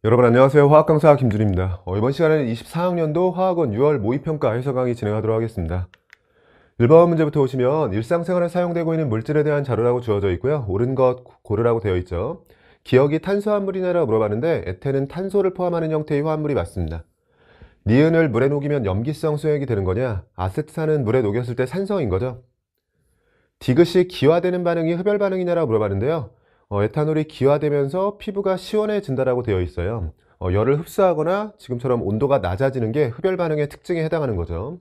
여러분 안녕하세요. 화학 강사 김준입니다. 이번 시간에는 24학년도 화학원 6월 모의평가 해설 강의 진행하도록 하겠습니다. 1번 문제부터 보시면 일상생활에 사용되고 있는 물질에 대한 자료라고 주어져 있고요. 옳은 것 고르라고 되어 있죠. 기억이 탄수화물이냐라고 물어봤는데 에테는 탄소를 포함하는 형태의 화합물이 맞습니다. 니은을 물에 녹이면 염기성 수액이 되는 거냐? 아세트산은 물에 녹였을 때 산성인 거죠. 디귿이 기화되는 반응이 흡열 반응이냐라고 물어봤는데요. 에탄올이 기화되면서 피부가 시원해진다라고 되어 있어요. 열을 흡수하거나 지금처럼 온도가 낮아지는 게 흡열 반응의 특징에 해당하는 거죠.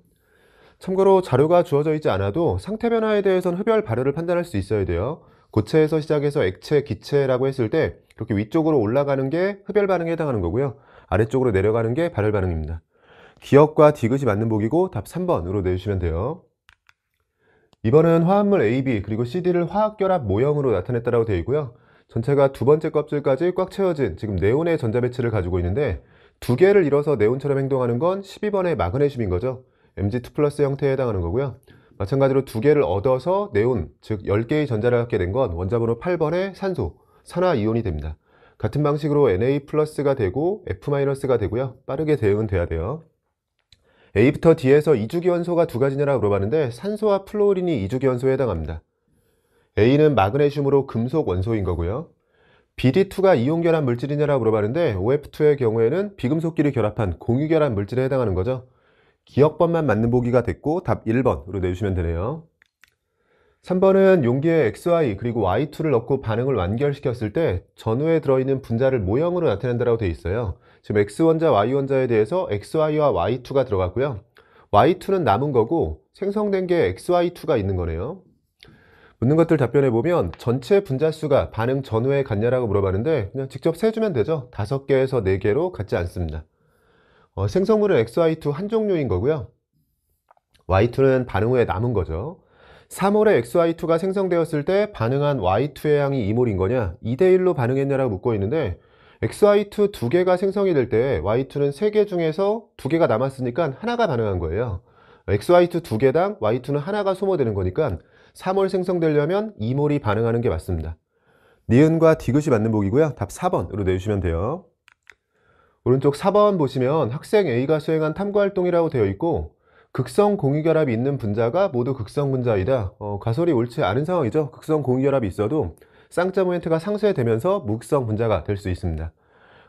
참고로 자료가 주어져 있지 않아도 상태 변화에 대해서는 흡열 발효를 판단할 수 있어야 돼요. 고체에서 시작해서 액체, 기체라고 했을 때 이렇게 위쪽으로 올라가는 게 흡열 반응에 해당하는 거고요. 아래쪽으로 내려가는 게 발열 반응입니다. 기억과 디귿이 맞는 보기고 답 3번으로 내주시면 돼요. 이번은 화합물 AB 그리고 CD를 화학결합 모형으로 나타냈다라고 되어 있고요. 전체가 두 번째 껍질까지 꽉 채워진 지금 네온의 전자배치를 가지고 있는데 두 개를 이뤄서 네온처럼 행동하는 건 12번의 마그네슘인 거죠. Mg2 플러스 형태에 해당하는 거고요. 마찬가지로 두 개를 얻어서 네온, 즉 10개의 전자를 갖게 된 건 원자번호 8번의 산소, 산화이온이 됩니다. 같은 방식으로 Na 플러스가 되고 F 마이너스가 되고요. 빠르게 대응은 돼야 돼요. A부터 D에서 이주기원소가 두 가지냐라고 물어봤는데 산소와 플로린이 이주기원소에 해당합니다. A는 마그네슘으로 금속 원소인 거고요. BD2가 이온결합 물질이냐라고 물어봤는데 OF2의 경우에는 비금속끼리 결합한 공유결합 물질에 해당하는 거죠. 기억번만 맞는 보기가 됐고 답 1번으로 내주시면 되네요. 3번은 용기에 XY 그리고 Y2를 넣고 반응을 완결시켰을 때 전후에 들어있는 분자를 모형으로 나타낸다고 되어 있어요. 지금 X원자, Y원자에 대해서 XY와 Y2가 들어갔고요. Y2는 남은 거고 생성된 게 XY2가 있는 거네요. 묻는 것들 답변해 보면 전체 분자수가 반응 전후에 같냐라고 물어봤는데 그냥 직접 세주면 되죠. 5개에서 4개로 같지 않습니다. 생성물은 XY2 한 종류인 거고요. Y2는 반응 후에 남은 거죠. 3몰의 XY2가 생성되었을 때 반응한 Y2의 양이 2몰인 거냐? 2대1로 반응했냐라고 묻고 있는데 XY2 2개가 생성이 될 때 Y2는 3개 중에서 2개가 남았으니까 하나가 반응한 거예요. XY2 2개당 Y2는 하나가 소모되는 거니까 3몰 생성되려면 2몰이 반응하는 게 맞습니다. 니은과 디귿이 맞는 보기고요. 답 4번으로 내주시면 돼요. 오른쪽 4번 보시면 학생 A가 수행한 탐구활동이라고 되어 있고 극성 공유결합이 있는 분자가 모두 극성 분자이다. 가설이 옳지 않은 상황이죠. 극성 공유결합이 있어도 쌍자 모멘트가 상쇄되면서 무극성 분자가 될 수 있습니다.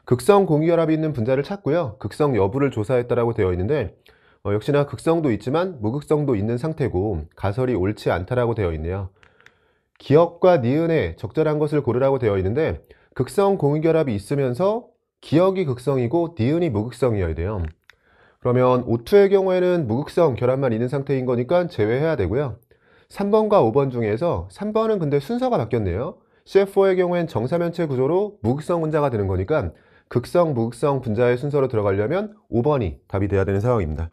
극성 공유결합이 있는 분자를 찾고요. 극성 여부를 조사했다라고 되어 있는데 역시나 극성도 있지만 무극성도 있는 상태고 가설이 옳지 않다라고 되어 있네요. 기억과 니은에 적절한 것을 고르라고 되어 있는데 극성 공유결합이 있으면서 기억이 극성이고 니은이 무극성이어야 돼요. 그러면 O2의 경우에는 무극성 결합만 있는 상태인 거니까 제외해야 되고요. 3번과 5번 중에서 3번은 근데 순서가 바뀌었네요. CF4의 경우엔 정사면체 구조로 무극성 분자가 되는 거니까 극성, 무극성 분자의 순서로 들어가려면 5번이 답이 돼야 되는 상황입니다.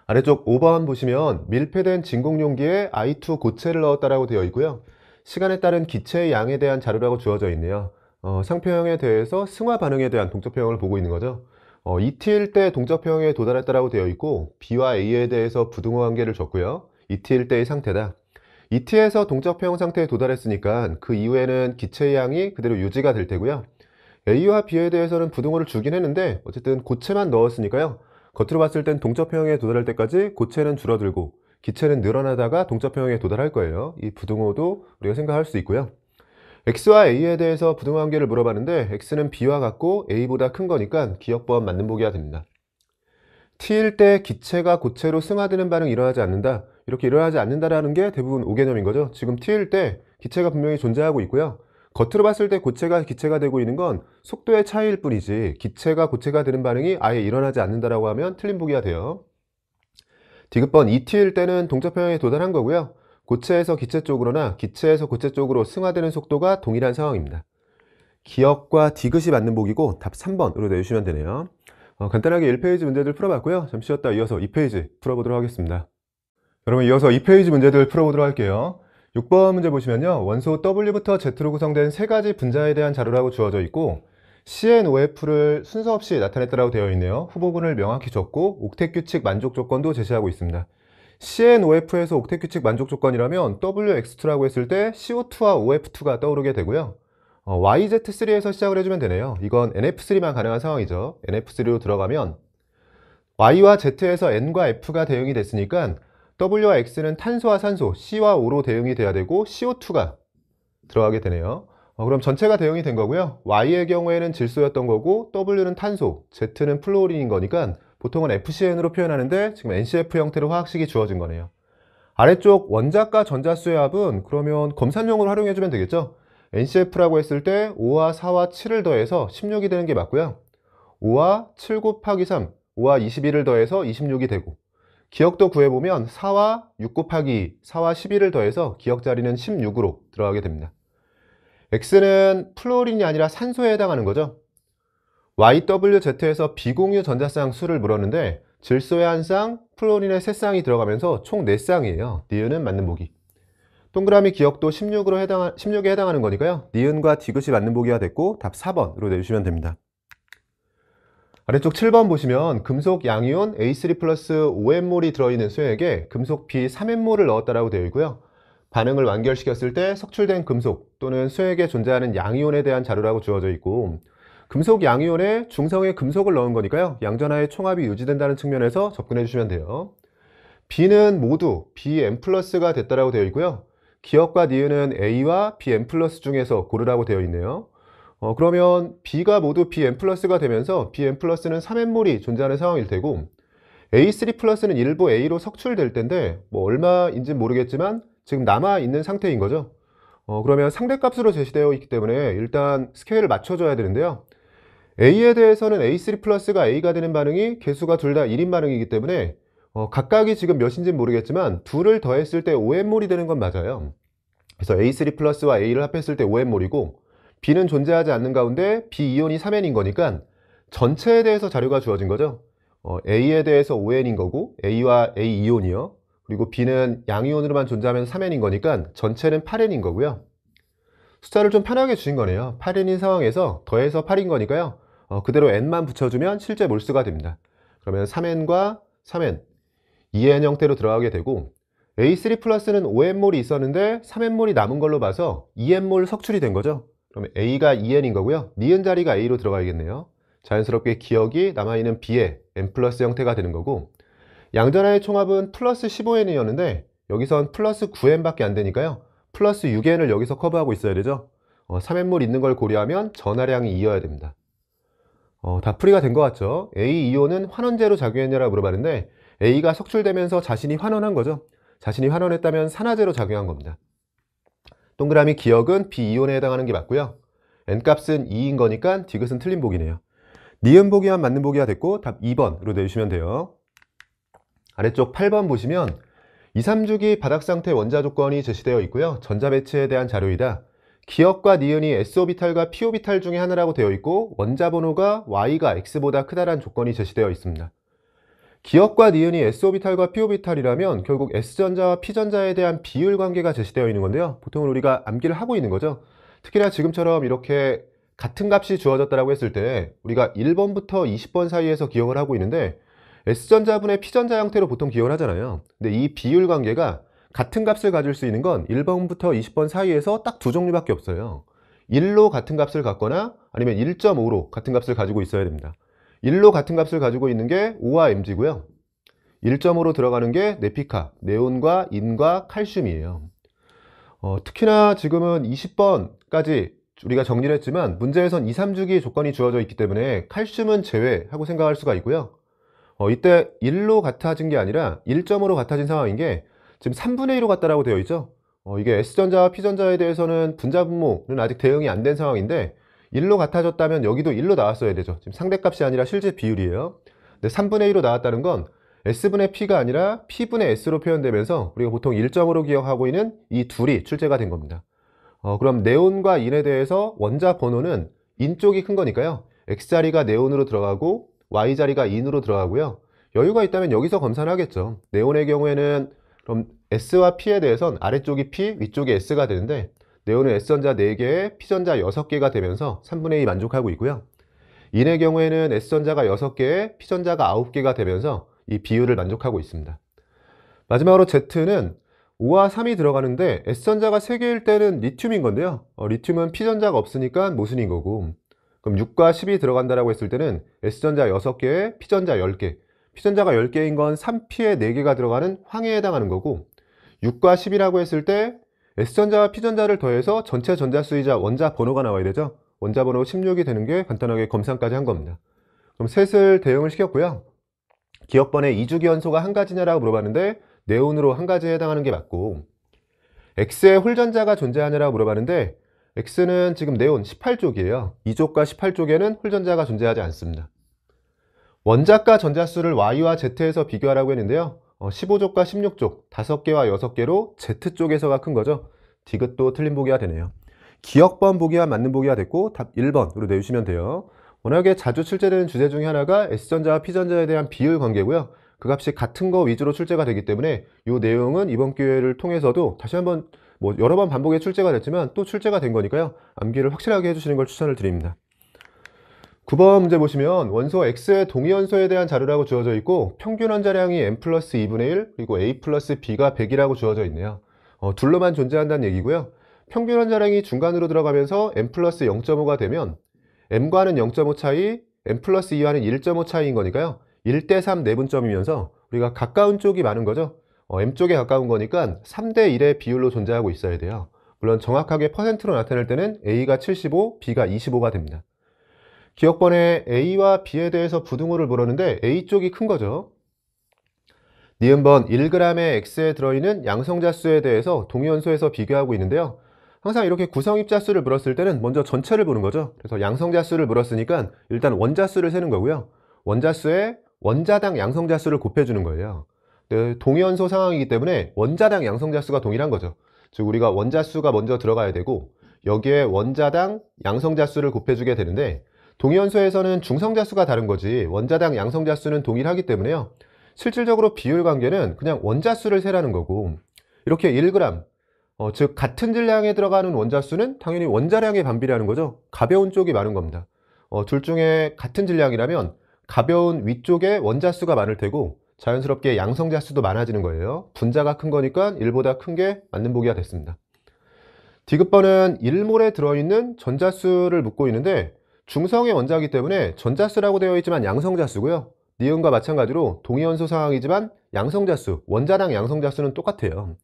아래쪽 5번 보시면 밀폐된 진공용기에 I2 고체를 넣었다라고 되어 있고요. 시간에 따른 기체의 양에 대한 자료라고 주어져 있네요. 상표형에 대해서 승화 반응에 대한 동적표형을 보고 있는 거죠. ET일 때 동적표형에 도달했다라고 되어 있고 B와 A에 대해서 부등호 관계를 줬고요. ET일 때의 상태다. ET에서 동적표형 상태에 도달했으니까 그 이후에는 기체의 양이 그대로 유지가 될 테고요. A와 B에 대해서는 부등호를 주긴 했는데 어쨌든 고체만 넣었으니까요. 겉으로 봤을 땐 동적표형에 도달할 때까지 고체는 줄어들고 기체는 늘어나다가 동적표형에 도달할 거예요. 이 부등호도 우리가 생각할 수 있고요. X와 A에 대해서 부등호 관계를 물어봤는데 X는 B와 같고 A보다 큰 거니까 기억번 맞는 보기가 됩니다. T일 때 기체가 고체로 승화되는 반응이 일어나지 않는다. 이렇게 일어나지 않는다라는 게 대부분 오개념인 거죠. 지금 T일 때 기체가 분명히 존재하고 있고요. 겉으로 봤을 때 고체가 기체가 되고 있는 건 속도의 차이일 뿐이지 기체가 고체가 되는 반응이 아예 일어나지 않는다라고 하면 틀린 보기가 돼요. 디귿번 ET일 때는 동적표형에 도달한 거고요. 고체에서 기체 쪽으로나 기체에서 고체 쪽으로 승화되는 속도가 동일한 상황입니다. 기억과 디귿이 맞는 보기고 답 3번으로 내주시면 되네요. 간단하게 1페이지 문제들 풀어봤고요. 잠시 쉬었다 이어서 2페이지 풀어보도록 하겠습니다. 여러분 이어서 2페이지 문제들 풀어보도록 할게요. 6번 문제 보시면요. 원소 W부터 Z로 구성된 세 가지 분자에 대한 자료라고 주어져 있고 CNOF를 순서 없이 나타냈다고 되어 있네요. 후보군을 명확히 적고 옥텟 규칙 만족 조건도 제시하고 있습니다. CNOF에서 옥텟 규칙 만족 조건이라면 WX2라고 했을 때 CO2와 OF2가 떠오르게 되고요. YZ3에서 시작을 해주면 되네요. 이건 NF3만 가능한 상황이죠. NF3로 들어가면 Y와 Z에서 N과 F가 대응이 됐으니까 W와 X는 탄소와 산소, C와 O로 대응이 돼야 되고 CO2가 들어가게 되네요. 그럼 전체가 대응이 된 거고요. Y의 경우에는 질소였던 거고 W는 탄소, Z는 플루오린인 거니까 보통은 FCN으로 표현하는데 지금 NCF 형태로 화학식이 주어진 거네요. 아래쪽 원자과 전자수의 합은 그러면 검산용으로 활용해주면 되겠죠. NCF라고 했을 때 5와 4와 7을 더해서 16이 되는 게 맞고요. 5와 7 곱하기 3, 5와 21을 더해서 26이 되고, 기억도 구해보면 4와 6 곱하기 4와 11을 더해서 기억 자리는 16으로 들어가게 됩니다. X는 플루오린이 아니라 산소에 해당하는 거죠. YWZ에서 비공유 전자쌍 수를 물었는데 질소의 한 쌍, 플루오린의 3쌍이 들어가면서 총 4쌍이에요. 니은은 맞는 보기. 동그라미 기억도 16에 해당하는 거니까요. 니은과 디귿이 맞는 보기가 됐고 답 4번으로 내주시면 됩니다. 아래쪽 7번 보시면 금속 양이온 A3 플러스 5N몰이 들어있는 수액에 금속 B 3N몰을 넣었다라고 되어 있고요. 반응을 완결시켰을 때 석출된 금속 또는 수액에 존재하는 양이온에 대한 자료라고 주어져 있고, 금속 양이온에 중성의 금속을 넣은 거니까요. 양전하의 총합이 유지된다는 측면에서 접근해 주시면 돼요. B는 모두 Bn 플러스가 됐다라고 되어 있고요. 기억과 니은은 A와 Bn 플러스 중에서 고르라고 되어 있네요. 그러면 B가 모두 Bn 플러스가 되면서 Bn 플러스는 3N몰이 존재하는 상황일 테고, A3 플러스는 일부 A로 석출될 텐데 뭐 얼마인지 모르겠지만 지금 남아있는 상태인 거죠. 그러면 상대값으로 제시되어 있기 때문에 일단 스케일을 맞춰줘야 되는데요. A에 대해서는 A3 플러스가 A가 되는 반응이 개수가 둘 다 1인 반응이기 때문에 각각이 지금 몇인지 모르겠지만 둘을 더했을 때 5N몰이 되는 건 맞아요. 그래서 A3 플러스와 A를 합했을 때 5N몰이고, B는 존재하지 않는 가운데 B이온이 3N인 거니까 전체에 대해서 자료가 주어진 거죠. A에 대해서 5N인 거고 A와 A이온이요. 그리고 B는 양이온으로만 존재하면 3N인 거니까 전체는 8N인 거고요. 숫자를 좀 편하게 주신 거네요. 8N인 상황에서 더해서 8인 거니까요. 그대로 N만 붙여주면 실제 몰수가 됩니다. 그러면 3N과 3N, 2N 형태로 들어가게 되고, A3 플러스는 5N몰이 있었는데 3N몰이 남은 걸로 봐서 2N몰 석출이 된 거죠. 그러면 A가 2N인 거고요. 니은 자리가 A로 들어가야겠네요. 자연스럽게 기억이 남아있는 B의 N 플러스 형태가 되는 거고, 양전하의 총합은 플러스 15N이었는데 여기선 플러스 9N 밖에 안 되니까요. 플러스 6N을 여기서 커버하고 있어야 되죠. 3N몰 있는 걸 고려하면 전하량이 2여야 됩니다. 다 풀이가 된 것 같죠? A이온은 환원제로 작용했냐라고 물어봤는데 A가 석출되면서 자신이 환원한 거죠. 자신이 환원했다면 산화제로 작용한 겁니다. 동그라미 기억은 B이온에 해당하는 게 맞고요. N값은 2인 거니까 디귿은 틀린 보기네요. 니은 보기만 맞는 보기가 됐고 답 2번으로 내주시면 돼요. 아래쪽 8번 보시면 2, 3주기 바닥 상태 원자 조건이 제시되어 있고요. 전자 배치에 대한 자료이다. 기억과 니은이 S오비탈과 P오비탈 중에 하나라고 되어 있고 원자 번호가 Y가 X보다 크다란 조건이 제시되어 있습니다. 기억과 니은이 S오비탈과 P오비탈이라면 결국 S전자와 P전자에 대한 비율 관계가 제시되어 있는 건데요. 보통은 우리가 암기를 하고 있는 거죠. 특히나 지금처럼 이렇게 같은 값이 주어졌다고 했을 때 우리가 1번부터 20번 사이에서 기억을 하고 있는데 S전자분의 P전자 형태로 보통 기억을 하잖아요. 근데 이 비율 관계가 같은 값을 가질 수 있는 건 1번부터 20번 사이에서 딱 두 종류밖에 없어요. 1로 같은 값을 갖거나 아니면 1.5로 같은 값을 가지고 있어야 됩니다. 1로 같은 값을 가지고 있는 게 O와 Mg고요. 1.5로 들어가는 게 네피카, 네온과 인과 칼슘이에요. 특히나 지금은 20번까지 우리가 정리를 했지만 문제에선 2, 3주기 조건이 주어져 있기 때문에 칼슘은 제외하고 생각할 수가 있고요. 이때 1로 같아진 게 아니라 1.5로 같아진 상황인 게 지금 3분의 1로 같다라고 되어 있죠. 이게 S전자와 P전자에 대해서는 분자 분모는 아직 대응이 안 된 상황인데 1로 같아졌다면 여기도 1로 나왔어야 되죠. 지금 상대값이 아니라 실제 비율이에요. 근데 3분의 1로 나왔다는 건 S분의 P가 아니라 P분의 S로 표현되면서 우리가 보통 1.5로 기억하고 있는 이 둘이 출제가 된 겁니다. 그럼 네온과 인에 대해서 원자 번호는 인 쪽이 큰 거니까요. X자리가 네온으로 들어가고 Y자리가 인으로 들어가고요. 여유가 있다면 여기서 검사를 하겠죠. 네온의 경우에는 그럼 S와 P에 대해선 아래쪽이 P, 위쪽이 S가 되는데 네온은 S전자 4개에 P전자 6개가 되면서 3분의 2 만족하고 있고요. 인의 경우에는 S전자가 6개에 P전자가 9개가 되면서 이 비율을 만족하고 있습니다. 마지막으로 Z는 5와 3이 들어가는데 S전자가 3개일 때는 리튬인 건데요. 리튬은 P전자가 없으니까 모순인 거고, 그럼 6과 10이 들어간다라고 했을 때는 S전자 6개에 P전자 10개, P전자가 10개인 건 3P에 4개가 들어가는 황해에 해당하는 거고, 6과 10이라고 했을 때 S전자와 P전자를 더해서 전체 전자수이자 원자 번호가 나와야 되죠. 원자 번호 16이 되는 게 간단하게 검산까지 한 겁니다. 그럼 셋을 대응을 시켰고요. 기억번에 이주기 연소가 한 가지냐라고 물어봤는데 네온으로 한 가지에 해당하는 게 맞고, X에 홀전자가 존재하냐라고 물어봤는데 X는 지금 네온 18쪽이에요. 2쪽과 18쪽에는 홀전자가 존재하지 않습니다. 원자가 전자수를 Y와 Z에서 비교하라고 했는데요. 15쪽과 16쪽 5개와 6개로 Z쪽에서가 큰 거죠. 디귿도 틀린 보기가 되네요. 기억번 보기와 맞는 보기가 됐고 답 1번으로 내주시면 돼요. 워낙에 자주 출제되는 주제 중에 하나가 S전자와 P전자에 대한 비율 관계고요. 그 값이 같은 거 위주로 출제가 되기 때문에 이 내용은 이번 기회를 통해서도 다시 한번 여러 번 반복해 출제가 됐지만 또 출제가 된 거니까요. 암기를 확실하게 해주시는 걸 추천을 드립니다. 9번 문제 보시면 원소 X의 동위원소에 대한 자료라고 주어져 있고 평균 원자량이 n 플러스 2분의 1 그리고 a 플러스 b가 100이라고 주어져 있네요. 둘로만 존재한다는 얘기고요. 평균 원자량이 중간으로 들어가면서 n 플러스 0.5가 되면 m과는 0.5 차이, n 플러스 2와는 1.5 차이인 거니까요. 1대3 내분점이면서 우리가 가까운 쪽이 많은 거죠. m쪽에 가까운 거니까 3대1의 비율로 존재하고 있어야 돼요. 물론 정확하게 퍼센트로 나타낼 때는 a가 75, b가 25가 됩니다. 기억번에 A와 B에 대해서 부등호를 물었는데 A쪽이 큰 거죠. 니은번 1g의 X에 들어있는 양성자수에 대해서 동위원소에서 비교하고 있는데요. 항상 이렇게 구성입자수를 물었을 때는 먼저 전체를 보는 거죠. 그래서 양성자수를 물었으니까 일단 원자수를 세는 거고요. 원자수에 원자당 양성자수를 곱해주는 거예요. 동위원소 상황이기 때문에 원자당 양성자수가 동일한 거죠. 즉 우리가 원자수가 먼저 들어가야 되고 여기에 원자당 양성자수를 곱해주게 되는데 동위원소에서는 중성자수가 다른 거지 원자당 양성자수는 동일하기 때문에요. 실질적으로 비율 관계는 그냥 원자수를 세라는 거고, 이렇게 1g, 즉 같은 질량에 들어가는 원자수는 당연히 원자량에 반비례하는 거죠. 가벼운 쪽이 많은 겁니다. 둘 중에 같은 질량이라면 가벼운 위쪽에 원자수가 많을 테고 자연스럽게 양성자수도 많아지는 거예요. 분자가 큰 거니까 1보다 큰 게 맞는 보기가 됐습니다. 디귿번은 1몰에 들어있는 전자수를 묻고 있는데 중성의 원자이기 때문에 전자수라고 되어 있지만 양성자수고요. 니은과 마찬가지로 동위원소 상황이지만 양성자수, 원자당 양성자수는 똑같아요.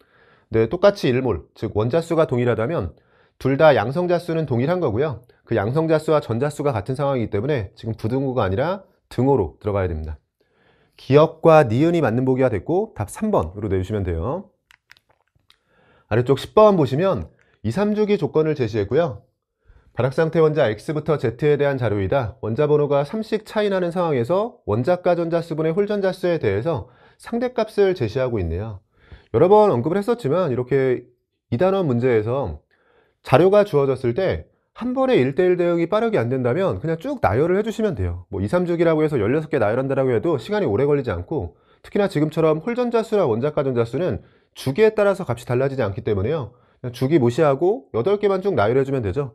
네, 똑같이 1몰, 즉 원자수가 동일하다면 둘 다 양성자수는 동일한 거고요. 그 양성자수와 전자수가 같은 상황이기 때문에 지금 부등호가 아니라 등호로 들어가야 됩니다. 기억과 니은이 맞는 보기가 됐고 답 3번으로 내주시면 돼요. 아래쪽 10번 보시면 2, 3주기 조건을 제시했고요. 발학상태 원자 X부터 Z에 대한 자료이다. 원자 번호가 3씩 차이 나는 상황에서 원자가 전자수분의 홀전자수에 대해서 상대값을 제시하고 있네요. 여러 번 언급을 했었지만 이렇게 2단원 문제에서 자료가 주어졌을 때 한 번에 1대1 대응이 빠르게 안 된다면 그냥 쭉 나열을 해주시면 돼요. 2, 3주기라고 해서 16개 나열한다고 해도 시간이 오래 걸리지 않고, 특히나 지금처럼 홀전자수나 원자가 전자수는 주기에 따라서 값이 달라지지 않기 때문에요. 그냥 주기 무시하고 8개만 쭉 나열해주면 되죠.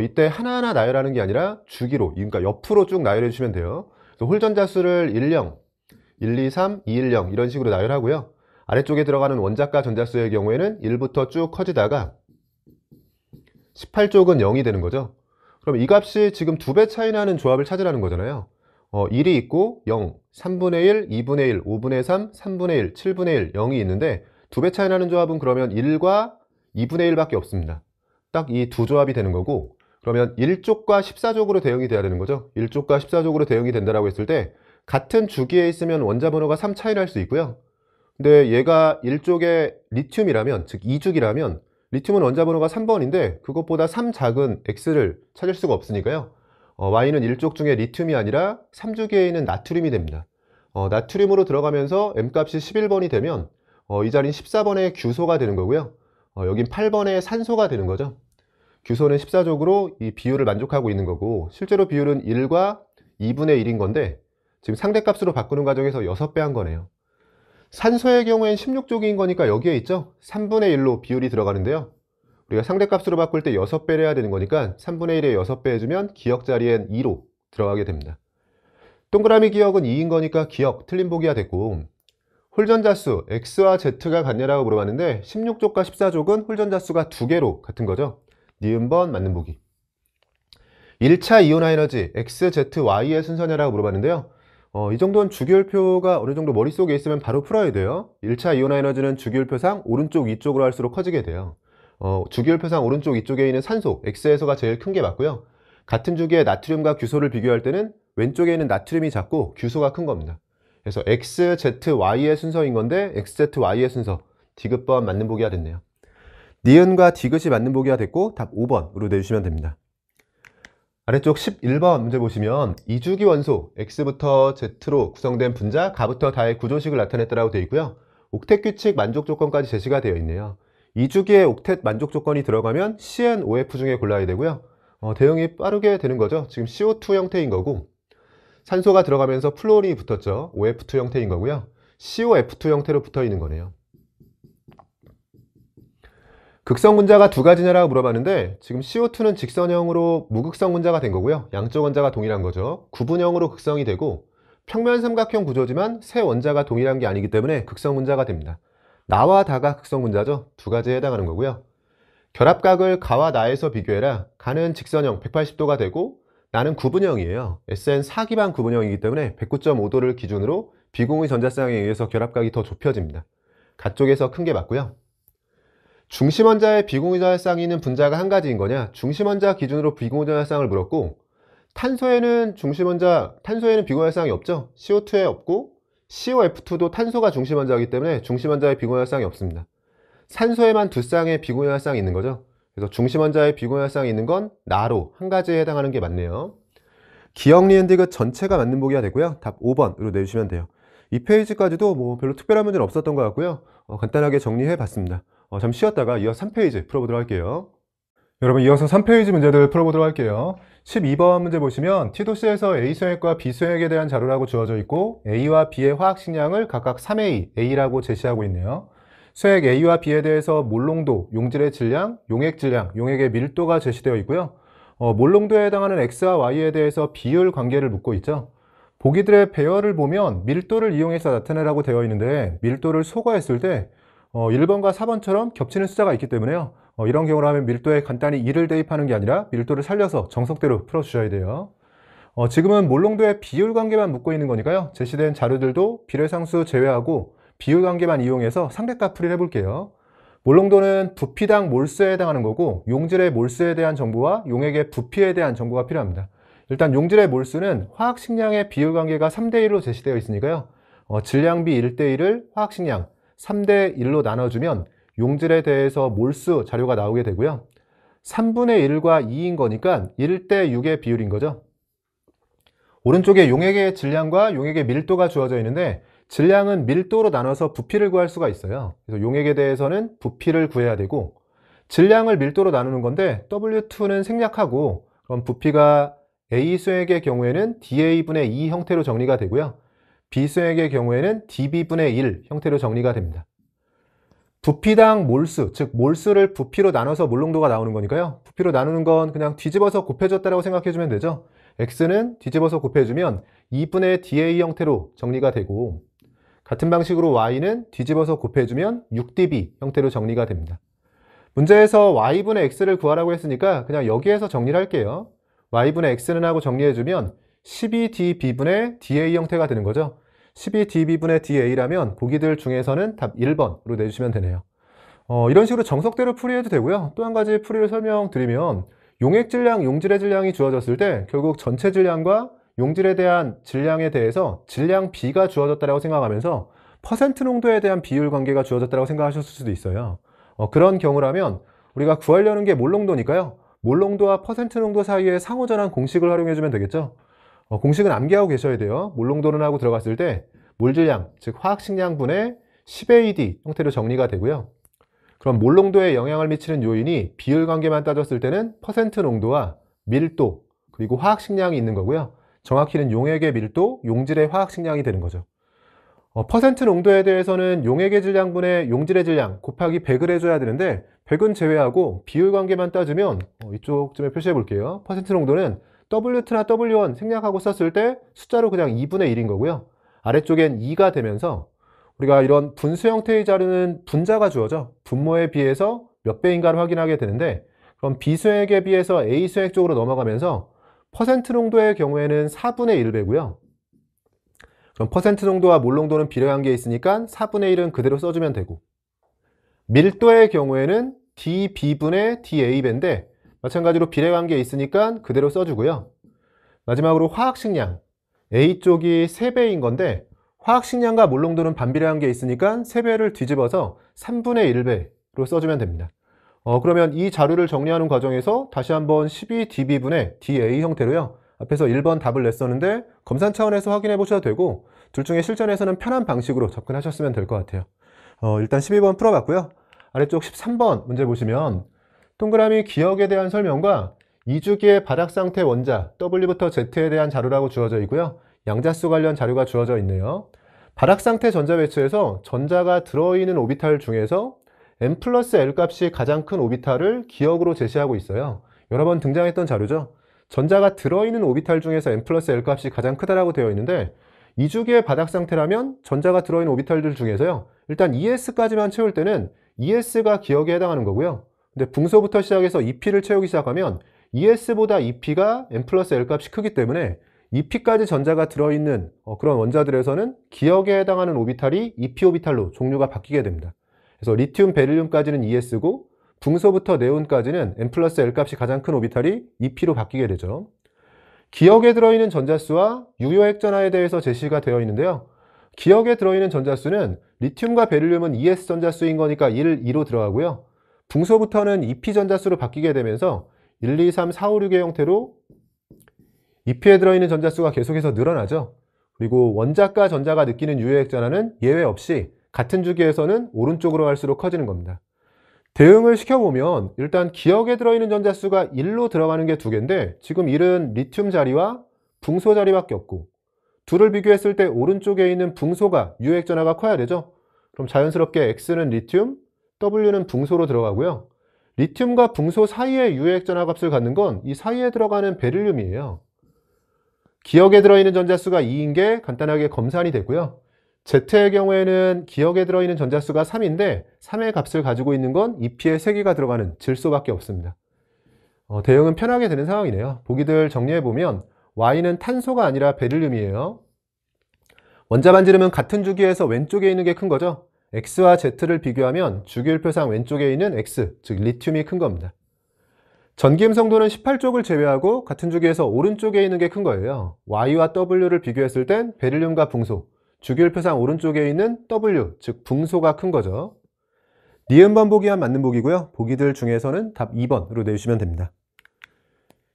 이때 하나하나 나열하는 게 아니라 주기로, 그러니까 옆으로 쭉 나열해 주시면 돼요. 그래서 홀전자수를 10, 1, 2, 3, 2, 1, 0 이런 식으로 나열하고요. 아래쪽에 들어가는 원자가 전자수의 경우에는 1부터 쭉 커지다가 18쪽은 0이 되는 거죠. 그럼 이 값이 지금 2배 차이 나는 조합을 찾으라는 거잖아요. 1이 있고 0, 3분의 1, 2분의 1, 5분의 3, 3분의 1, 7분의 1, 0이 있는데 2배 차이 나는 조합은 그러면 1과 2분의 1밖에 없습니다. 딱 이 두 조합이 되는 거고, 그러면 1쪽과 14쪽으로 대응이 돼야 되는 거죠. 1쪽과 14쪽으로 대응이 된다라고 했을 때 같은 주기에 있으면 원자 번호가 3 차이 날 수 있고요. 근데 얘가 1쪽에 리튬이라면, 즉 2죽이라면 리튬은 원자 번호가 3번인데 그것보다 3 작은 X를 찾을 수가 없으니까요. Y는 1쪽 중에 리튬이 아니라 3주기에 있는 나트륨이 됩니다. 나트륨으로 들어가면서 M값이 11번이 되면 이 자리는 14번의 규소가 되는 거고요. 여긴 8번의 산소가 되는 거죠. 규소는 14족으로 이 비율을 만족하고 있는 거고, 실제로 비율은 1과 2분의 1인 건데 지금 상대값으로 바꾸는 과정에서 6배 한 거네요. 산소의 경우엔 16족인 거니까 여기에 있죠. 3분의 1로 비율이 들어가는데요. 우리가 상대값으로 바꿀 때 6배를 해야 되는 거니까 3분의 1에 6배 해주면 기억 자리엔 2로 들어가게 됩니다. 동그라미 기억은 2인 거니까 기억 틀린 보기가 됐고, 홀전자수 X와 Z가 같냐라고 물어봤는데 16족과 14족은 홀전자수가 2개로 같은 거죠. 니은번 맞는 보기. 1차 이온화 에너지 X, Z, Y의 순서냐라고 물어봤는데요. 이 정도는 주기율표가 어느 정도 머릿속에 있으면 바로 풀어야 돼요. 1차 이온화 에너지는 주기율표상 오른쪽 위쪽으로 할수록 커지게 돼요. 주기율표상 오른쪽 위쪽에 있는 산소 X에서가 제일 큰 게 맞고요. 같은 주기에 나트륨과 규소를 비교할 때는 왼쪽에 있는 나트륨이 작고 규소가 큰 겁니다. 그래서 X, Z, Y의 순서인 건데 X, Z, Y의 순서 디귿번 맞는 보기가 됐네요. 니은과 디귿이 맞는 보기가 됐고 답 5번으로 내주시면 됩니다. 아래쪽 11번 문제 보시면 이주기 원소 X부터 Z로 구성된 분자 가부터 다의 구조식을 나타냈다라고 되어 있고요. 옥텟 규칙 만족 조건까지 제시가 되어 있네요. 이주기에 옥텟 만족 조건이 들어가면 CnOF 중에 골라야 되고요. 대응이 빠르게 되는 거죠. 지금 CO2 형태인 거고 산소가 들어가면서 플로린이 붙었죠. OF2 형태인 거고요. COF2 형태로 붙어 있는 거네요. 극성 분자가 두 가지냐라고 물어봤는데 지금 CO2는 직선형으로 무극성 분자가 된 거고요. 양쪽 원자가 동일한 거죠. 구분형으로 극성이 되고 평면 삼각형 구조지만 세 원자가 동일한 게 아니기 때문에 극성 분자가 됩니다. 나와 다가 극성 분자죠. 두 가지에 해당하는 거고요. 결합각을 가와 나에서 비교해라. 가는 직선형 180도가 되고 나는 구분형이에요. SN 4기반 구분형이기 때문에 109.5도를 기준으로 비공유 전자쌍에 의해서 결합각이 더 좁혀집니다. 가 쪽에서 큰 게 맞고요. 중심원자의 비공유 전자쌍이 있는 분자가 한 가지인 거냐? 중심원자 기준으로 비공유 전자쌍을 물었고 탄소에는 비공유 전자쌍이 없죠? CO2에 없고 COF2도 탄소가 중심원자이기 때문에 중심원자의 비공유 전자쌍이 없습니다. 산소에만 두 쌍의 비공유 전자쌍이 있는 거죠. 그래서 중심원자의 비공유 전자쌍이 있는 건 나로 한 가지에 해당하는 게 맞네요. 기억, 니은, 디귿 전체가 맞는 보기가 되고요. 답 5번으로 내주시면 돼요. 이 페이지까지도 뭐 별로 특별한 문제는 없었던 것 같고요. 간단하게 정리해 봤습니다. 잠시 쉬었다가 이어서 3페이지 풀어보도록 할게요. 여러분 이어서 3페이지 문제들 풀어보도록 할게요. 12번 문제 보시면 T도시에서 A수액과 B수액에 대한 자료라고 주어져 있고 A와 B의 화학식량을 각각 3A, A라고 제시하고 있네요. 수액 A와 B에 대해서 몰농도, 용질의 질량, 용액 질량, 용액의 밀도가 제시되어 있고요. 몰농도에 해당하는 X와 Y에 대해서 비율 관계를 묻고 있죠. 보기들의 배열을 보면 밀도를 이용해서 나타내라고 되어 있는데 밀도를 소거했을 때 1번과 4번처럼 겹치는 숫자가 있기 때문에요. 이런 경우로 하면 밀도에 간단히 2를 대입하는 게 아니라 밀도를 살려서 정석대로 풀어주셔야 돼요. 지금은 몰농도의 비율 관계만 묻고 있는 거니까요. 제시된 자료들도 비례상수 제외하고 비율 관계만 이용해서 상대값 풀이를 해볼게요. 몰농도는 부피당 몰수에 해당하는 거고 용질의 몰수에 대한 정보와 용액의 부피에 대한 정보가 필요합니다. 일단 용질의 몰수는 화학식량의 비율 관계가 3대1로 제시되어 있으니까요. 질량비 1대1을 화학식량 3대1로 나눠주면 용질에 대해서 몰수 자료가 나오게 되고요. 3분의 1과 2인 거니까 1대6의 비율인 거죠. 오른쪽에 용액의 질량과 용액의 밀도가 주어져 있는데 질량은 밀도로 나눠서 부피를 구할 수가 있어요. 그래서 용액에 대해서는 부피를 구해야 되고 질량을 밀도로 나누는 건데 W2는 생략하고 그럼 부피가 A 수액의 경우에는 DA분의 2 형태로 정리가 되고요. B 수액의 경우에는 DB분의 1 형태로 정리가 됩니다. 부피당 몰수, 즉 몰수를 부피로 나눠서 몰농도가 나오는 거니까요. 부피로 나누는 건 그냥 뒤집어서 곱해줬다고 생각해주면 되죠. X는 뒤집어서 곱해주면 2분의 DA 형태로 정리가 되고 같은 방식으로 Y는 뒤집어서 곱해주면 6dB 형태로 정리가 됩니다. 문제에서 Y분의 X를 구하라고 했으니까 그냥 여기에서 정리를 할게요. Y분의 X는 하고 정리해주면 12dB분의 DA 형태가 되는 거죠. 12dB분의 DA라면 보기들 중에서는 답 1번으로 내주시면 되네요. 이런 식으로 정석대로 풀이해도 되고요. 또 한 가지 풀이를 설명드리면 용액 질량, 용질의 질량이 주어졌을 때 결국 전체 질량과 용질에 대한 질량에 대해서 질량 B가 주어졌다고 생각하면서 퍼센트 농도에 대한 비율 관계가 주어졌다고 생각하셨을 수도 있어요. 그런 경우라면 우리가 구하려는 게 몰농도니까요. 몰농도와 퍼센트 농도 사이의 상호전환 공식을 활용해주면 되겠죠. 공식은 암기하고 계셔야 돼요. 몰농도는 하고 들어갔을 때 몰질량, 즉 화학식량분의 10AD 형태로 정리가 되고요. 그럼 몰농도에 영향을 미치는 요인이 비율 관계만 따졌을 때는 퍼센트 농도와 밀도, 그리고 화학식량이 있는 거고요. 정확히는 용액의 밀도, 용질의 화학식량이 되는 거죠. 퍼센트 농도에 대해서는 용액의 질량분의 용질의 질량 곱하기 100을 해줘야 되는데 100은 제외하고 비율 관계만 따지면 이쪽쯤에 표시해 볼게요. 퍼센트 농도는 W2나 W1 생략하고 썼을 때 숫자로 그냥 2분의 1인 거고요. 아래쪽엔 2가 되면서 우리가 이런 분수 형태의 자료는 분자가 주어져 분모에 비해서 몇 배인가를 확인하게 되는데, 그럼 B수액에 비해서 A수액 쪽으로 넘어가면서 퍼센트 농도의 경우에는 4분의 1배고요. 그럼 퍼센트 농도와 몰 농도는 비례관계에 있으니까 4분의 1은 그대로 써주면 되고, 밀도의 경우에는 dB분의 dA배인데 마찬가지로 비례관계에 있으니까 그대로 써주고요. 마지막으로 화학식량, A쪽이 3배인 건데 화학식량과 몰 농도는 반비례관계에 있으니까 3배를 뒤집어서 3분의 1배로 써주면 됩니다. 그러면 이 자료를 정리하는 과정에서 다시 한번 12dB분의 dA 형태로요. 앞에서 1번 답을 냈었는데 검산 차원에서 확인해 보셔도 되고, 둘 중에 실전에서는 편한 방식으로 접근하셨으면 될 것 같아요. 일단 12번 풀어봤고요. 아래쪽 13번 문제 보시면 동그라미 기억에 대한 설명과 2주기의 바닥 상태 원자 W부터 Z에 대한 자료라고 주어져 있고요. 양자수 관련 자료가 주어져 있네요. 바닥 상태 전자 배치에서 전자가 들어있는 오비탈 중에서 n 플러스 L 값이 가장 큰 오비탈을 기억으로 제시하고 있어요. 여러 번 등장했던 자료죠. 전자가 들어있는 오비탈 중에서 n 플러스 L 값이 가장 크다라고 되어 있는데, 2주기의 바닥 상태라면 전자가 들어있는 오비탈들 중에서요, 일단 ES까지만 채울 때는 ES가 기억에 해당하는 거고요. 근데 붕소부터 시작해서 EP를 채우기 시작하면 ES보다 EP가 n 플러스 L 값이 크기 때문에 EP까지 전자가 들어있는 그런 원자들에서는 기억에 해당하는 오비탈이 EP 오비탈로 종류가 바뀌게 됩니다. 그래서 리튬, 베릴륨까지는 ES고 붕소부터 네온까지는 n 플러스 L 값이 가장 큰 오비탈이 EP로 바뀌게 되죠. 기억에 들어있는 전자수와 유효 핵전하에 대해서 제시가 되어 있는데요. 기억에 들어있는 전자수는 리튬과 베릴륨은 ES 전자수인 거니까 1, 2로 들어가고요. 붕소부터는 EP 전자수로 바뀌게 되면서 1, 2, 3, 4, 5, 6의 형태로 EP에 들어있는 전자수가 계속해서 늘어나죠. 그리고 원자과 전자가 느끼는 유효 핵전하는 예외 없이 같은 주기에서는 오른쪽으로 갈수록 커지는 겁니다. 대응을 시켜보면 일단 기억에 들어있는 전자수가 1로 들어가는 게 2개인데 지금 1은 리튬 자리와 붕소 자리밖에 없고, 둘을 비교했을 때 오른쪽에 있는 붕소가 유효 핵전하가 커야 되죠. 그럼 자연스럽게 X는 리튬, W는 붕소로 들어가고요. 리튬과 붕소 사이에 유효 핵전하 값을 갖는 건 이 사이에 들어가는 베릴륨이에요. 기억에 들어있는 전자수가 2인 게 간단하게 검산이 됐고요. Z의 경우에는 기억에 들어있는 전자수가 3인데 3의 값을 가지고 있는 건 EP에 3개가 들어가는 질소밖에 없습니다. 대응은 편하게 되는 상황이네요. 보기들 정리해보면 Y는 탄소가 아니라 베릴륨이에요. 원자 반지름은 같은 주기에서 왼쪽에 있는 게 큰 거죠. X와 Z를 비교하면 주기율표상 왼쪽에 있는 X, 즉 리튬이 큰 겁니다. 전기음 성도는 18쪽을 제외하고 같은 주기에서 오른쪽에 있는 게 큰 거예요. Y와 W를 비교했을 땐 베릴륨과 붕소, 주기율표상 오른쪽에 있는 W, 즉 붕소가 큰 거죠. 니은번 보기만 맞는 보기고요. 보기들 중에서는 답 2번으로 내주시면 됩니다.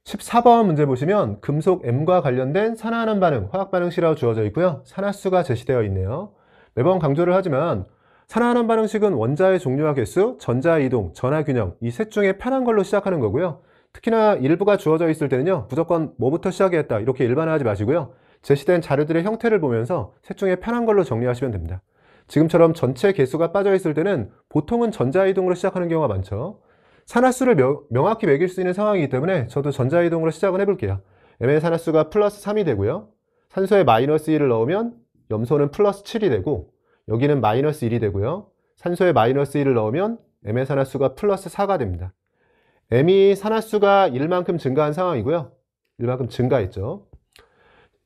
14번 문제 보시면 금속 M과 관련된 산화하는 반응, 화학 반응식이라고 주어져 있고요. 산화수가 제시되어 있네요. 매번 강조를 하지만 산화하는 반응식은 원자의 종류와 개수, 전자 이동, 전하 균형 이 셋 중에 편한 걸로 시작하는 거고요. 특히나 일부가 주어져 있을 때는요, 무조건 뭐부터 시작했다 이렇게 일반화하지 마시고요. 제시된 자료들의 형태를 보면서 셋 중에 편한 걸로 정리하시면 됩니다. 지금처럼 전체 개수가 빠져 있을 때는 보통은 전자 이동으로 시작하는 경우가 많죠. 산화수를 명확히 매길 수 있는 상황이기 때문에 저도 전자 이동으로 시작을 해볼게요. M의 산화수가 플러스 3이 되고요. 산소에 마이너스 1을 넣으면 염소는 플러스 7이 되고, 여기는 마이너스 1이 되고요. 산소에 마이너스 1을 넣으면 M의 산화수가 플러스 4가 됩니다. M이 산화수가 1만큼 증가한 상황이고요. 1만큼 증가했죠.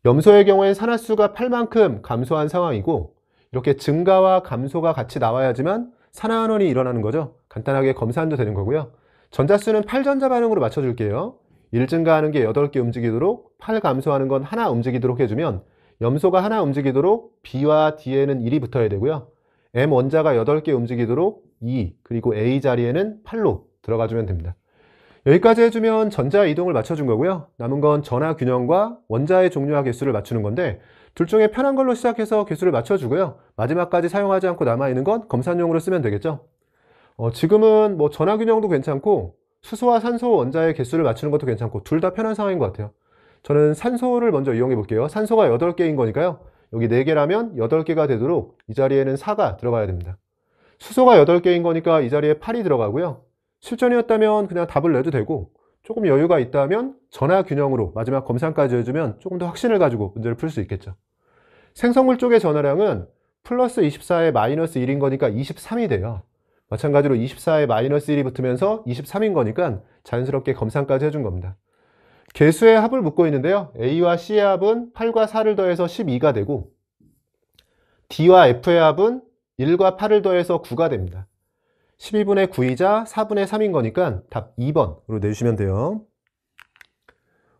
염소의 경우엔 산화수가 8만큼 감소한 상황이고, 이렇게 증가와 감소가 같이 나와야지만 산화환원이 일어나는 거죠. 간단하게 검산도 되는 거고요. 전자수는 8전자 반응으로 맞춰줄게요. 1 증가하는 게 8개 움직이도록, 8 감소하는 건 하나 움직이도록 해주면 염소가 하나 움직이도록 B와 D에는 1이 붙어야 되고요. M 원자가 8개 움직이도록 2, 그리고 A 자리에는 8로 들어가주면 됩니다. 여기까지 해주면 전자 이동을 맞춰준 거고요. 남은 건 전하 균형과 원자의 종류와 개수를 맞추는 건데, 둘 중에 편한 걸로 시작해서 개수를 맞춰주고요. 마지막까지 사용하지 않고 남아있는 건 검산용으로 쓰면 되겠죠. 지금은 뭐 전하 균형도 괜찮고 수소와 산소 원자의 개수를 맞추는 것도 괜찮고 둘 다 편한 상황인 것 같아요. 저는 산소를 먼저 이용해 볼게요. 산소가 8개인 거니까요. 여기 4개라면 8개가 되도록 이 자리에는 4가 들어가야 됩니다. 수소가 8개인 거니까 이 자리에 8이 들어가고요. 실전이었다면 그냥 답을 내도 되고, 조금 여유가 있다면 전하 균형으로 마지막 검산까지 해주면 조금 더 확신을 가지고 문제를 풀 수 있겠죠. 생성물 쪽의 전하량은 플러스 24에 마이너스 1인 거니까 23이 돼요. 마찬가지로 24에 마이너스 1이 붙으면서 23인 거니까 자연스럽게 검산까지 해준 겁니다. 개수의 합을 묻고 있는데요. A와 C의 합은 8과 4를 더해서 12가 되고 D와 F의 합은 1과 8을 더해서 9가 됩니다. 12분의 9이자 4분의 3인 거니까 답 2번으로 내주시면 돼요.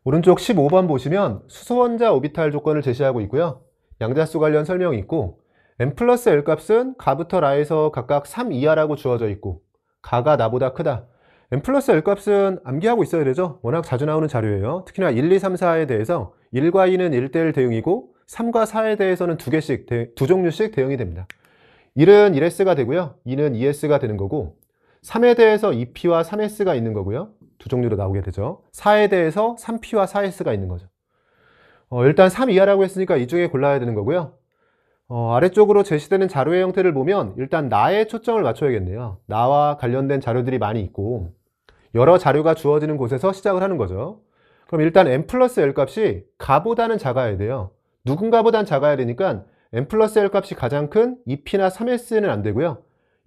오른쪽 15번 보시면 수소원자 오비탈 조건을 제시하고 있고요. 양자수 관련 설명이 있고 n 플러스 l 값은 가부터 라에서 각각 3 이하라고 주어져 있고 가가 나보다 크다. n 플러스 l 값은 암기하고 있어야 되죠. 워낙 자주 나오는 자료예요. 특히나 1, 2, 3, 4에 대해서 1과 2는 1대1 대응이고 3과 4에 대해서는 두 종류씩 대응이 됩니다. 1은 1S가 되고요. 2는 2S가 되는 거고 3에 대해서 2P와 3S가 있는 거고요. 두 종류로 나오게 되죠. 4에 대해서 3P와 4S가 있는 거죠. 일단 3 이하라고 했으니까 이 중에 골라야 되는 거고요. 아래쪽으로 제시되는 자료의 형태를 보면 일단 나에 초점을 맞춰야겠네요. 나와 관련된 자료들이 많이 있고 여러 자료가 주어지는 곳에서 시작을 하는 거죠. 그럼 일단 n 플러스 l 값이 가보다는 작아야 돼요. 누군가보단 작아야 되니까 n 플러스 l 값이 가장 큰 2p나 3s는 안 되고요.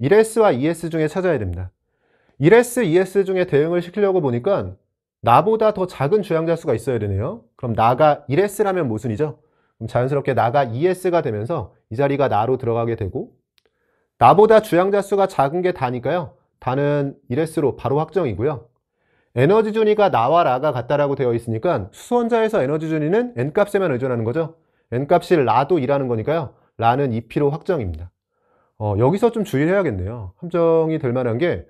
1s와 2s 중에 찾아야 됩니다. 1s, 2s 중에 대응을 시키려고 보니까 나보다 더 작은 주양자수가 있어야 되네요. 그럼 나가 1s라면 모순이죠. 그럼 자연스럽게 나가 2s가 되면서 이 자리가 나로 들어가게 되고 나보다 주양자수가 작은 게 다니까요. 다는 1s로 바로 확정이고요. 에너지 준위가 나와 라가 같다라고 되어 있으니까 수소원자에서 에너지 준위는 n값에만 의존하는 거죠. n값이 라도 2라는 거니까요. 라는 2p로 확정입니다. 여기서 좀 주의를 해야겠네요. 함정이 될 만한 게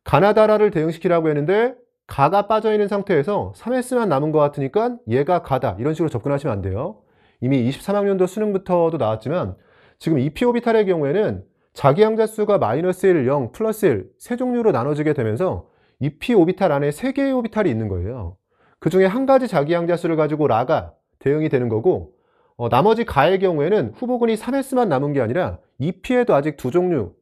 가나다라를 대응시키라고 했는데 가가 빠져있는 상태에서 3s만 남은 것 같으니까 얘가 가다 이런 식으로 접근하시면 안 돼요. 이미 23학년도 수능부터도 나왔지만 지금 2p 오비탈의 경우에는 자기 양자수가 마이너스 1, 0, 플러스 1 세 종류로 나눠지게 되면서 2p 오비탈 안에 3개의 오비탈이 있는 거예요. 그 중에 한 가지 자기 양자수를 가지고 라가 대응이 되는 거고 나머지 가의 경우에는 후보군이 3s만 남은 게 아니라 2p에도 아직 두 종류,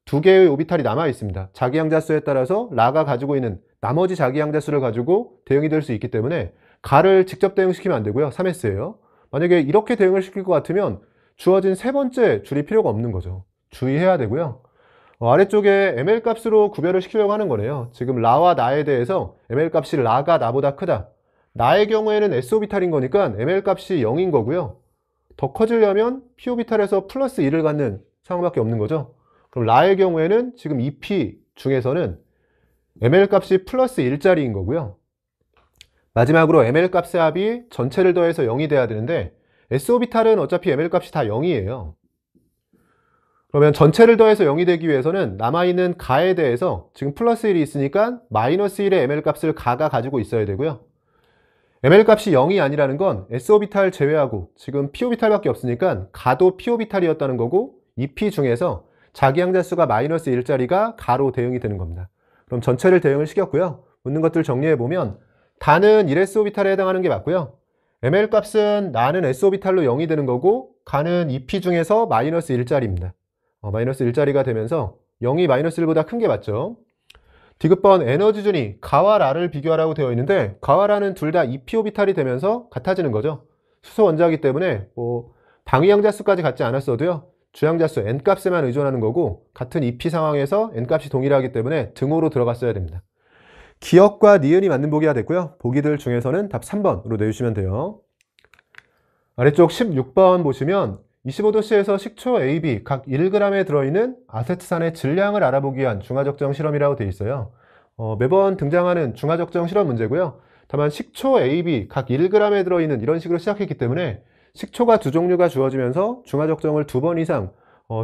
두 개의 오비탈이 남아 있습니다. 자기 양자수에 따라서 라가 가지고 있는 나머지 자기 양자수를 가지고 대응이 될 수 있기 때문에 가를 직접 대응시키면 안 되고요. 3s예요. 만약에 이렇게 대응을 시킬 것 같으면 주어진 세 번째 줄이 필요가 없는 거죠. 주의해야 되고요. 아래쪽에 ml 값으로 구별을 시키려고 하는 거네요. 지금 라와 나에 대해서 ml 값이 라가 나보다 크다. 나의 경우에는 s오비탈인 거니까 ml 값이 0인 거고요. 더 커지려면 p오비탈에서 플러스 1을 갖는 상황밖에 없는 거죠. 그럼 라의 경우에는 지금 2p 중에서는 ml 값이 플러스 1짜리인 거고요. 마지막으로 ml 값의 합이 전체를 더해서 0이 돼야 되는데 s오비탈은 어차피 ml 값이 다 0이에요. 그러면 전체를 더해서 0이 되기 위해서는 남아있는 가에 대해서 지금 플러스 1이 있으니까 마이너스 1의 ml 값을 가가 가지고 있어야 되고요. ml 값이 0이 아니라는 건 s오비탈 제외하고 지금 p오비탈밖에 없으니까 가도 p오비탈이었다는 거고 2p 중에서 자기 양자수가 마이너스 1짜리가 가로 대응이 되는 겁니다. 그럼 전체를 대응을 시켰고요. 묻는 것들 정리해보면 다는 1s오비탈에 해당하는 게 맞고요. ml 값은 나는 s오비탈로 0이 되는 거고 가는 2p 중에서 마이너스 1짜리입니다. 마이너스 1짜리가 되면서 0이 마이너스 1보다 큰 게 맞죠. 디귿번 에너지 준위 가와 라를 비교하라고 되어 있는데 가와 라는 둘 다 2p 오비탈이 되면서 같아지는 거죠. 수소 원자이기 때문에 방위양자수까지 같지 않았어도요. 주양자수 n값에만 의존하는 거고 같은 2p 상황에서 n값이 동일하기 때문에 등호로 들어갔어야 됩니다. 기억과 니은이 맞는 보기가 됐고요. 보기들 중에서는 답 3번으로 내주시면 돼요. 아래쪽 16번 보시면 25도씨에서 식초 A, B 각 1g에 들어있는 아세트산의 질량을 알아보기 위한 중화적정 실험이라고 되어 있어요. 매번 등장하는 중화적정 실험 문제고요. 다만 식초 A, B 각 1g에 들어있는 이런 식으로 시작했기 때문에 식초가 두 종류가 주어지면서 중화적정을 2번 이상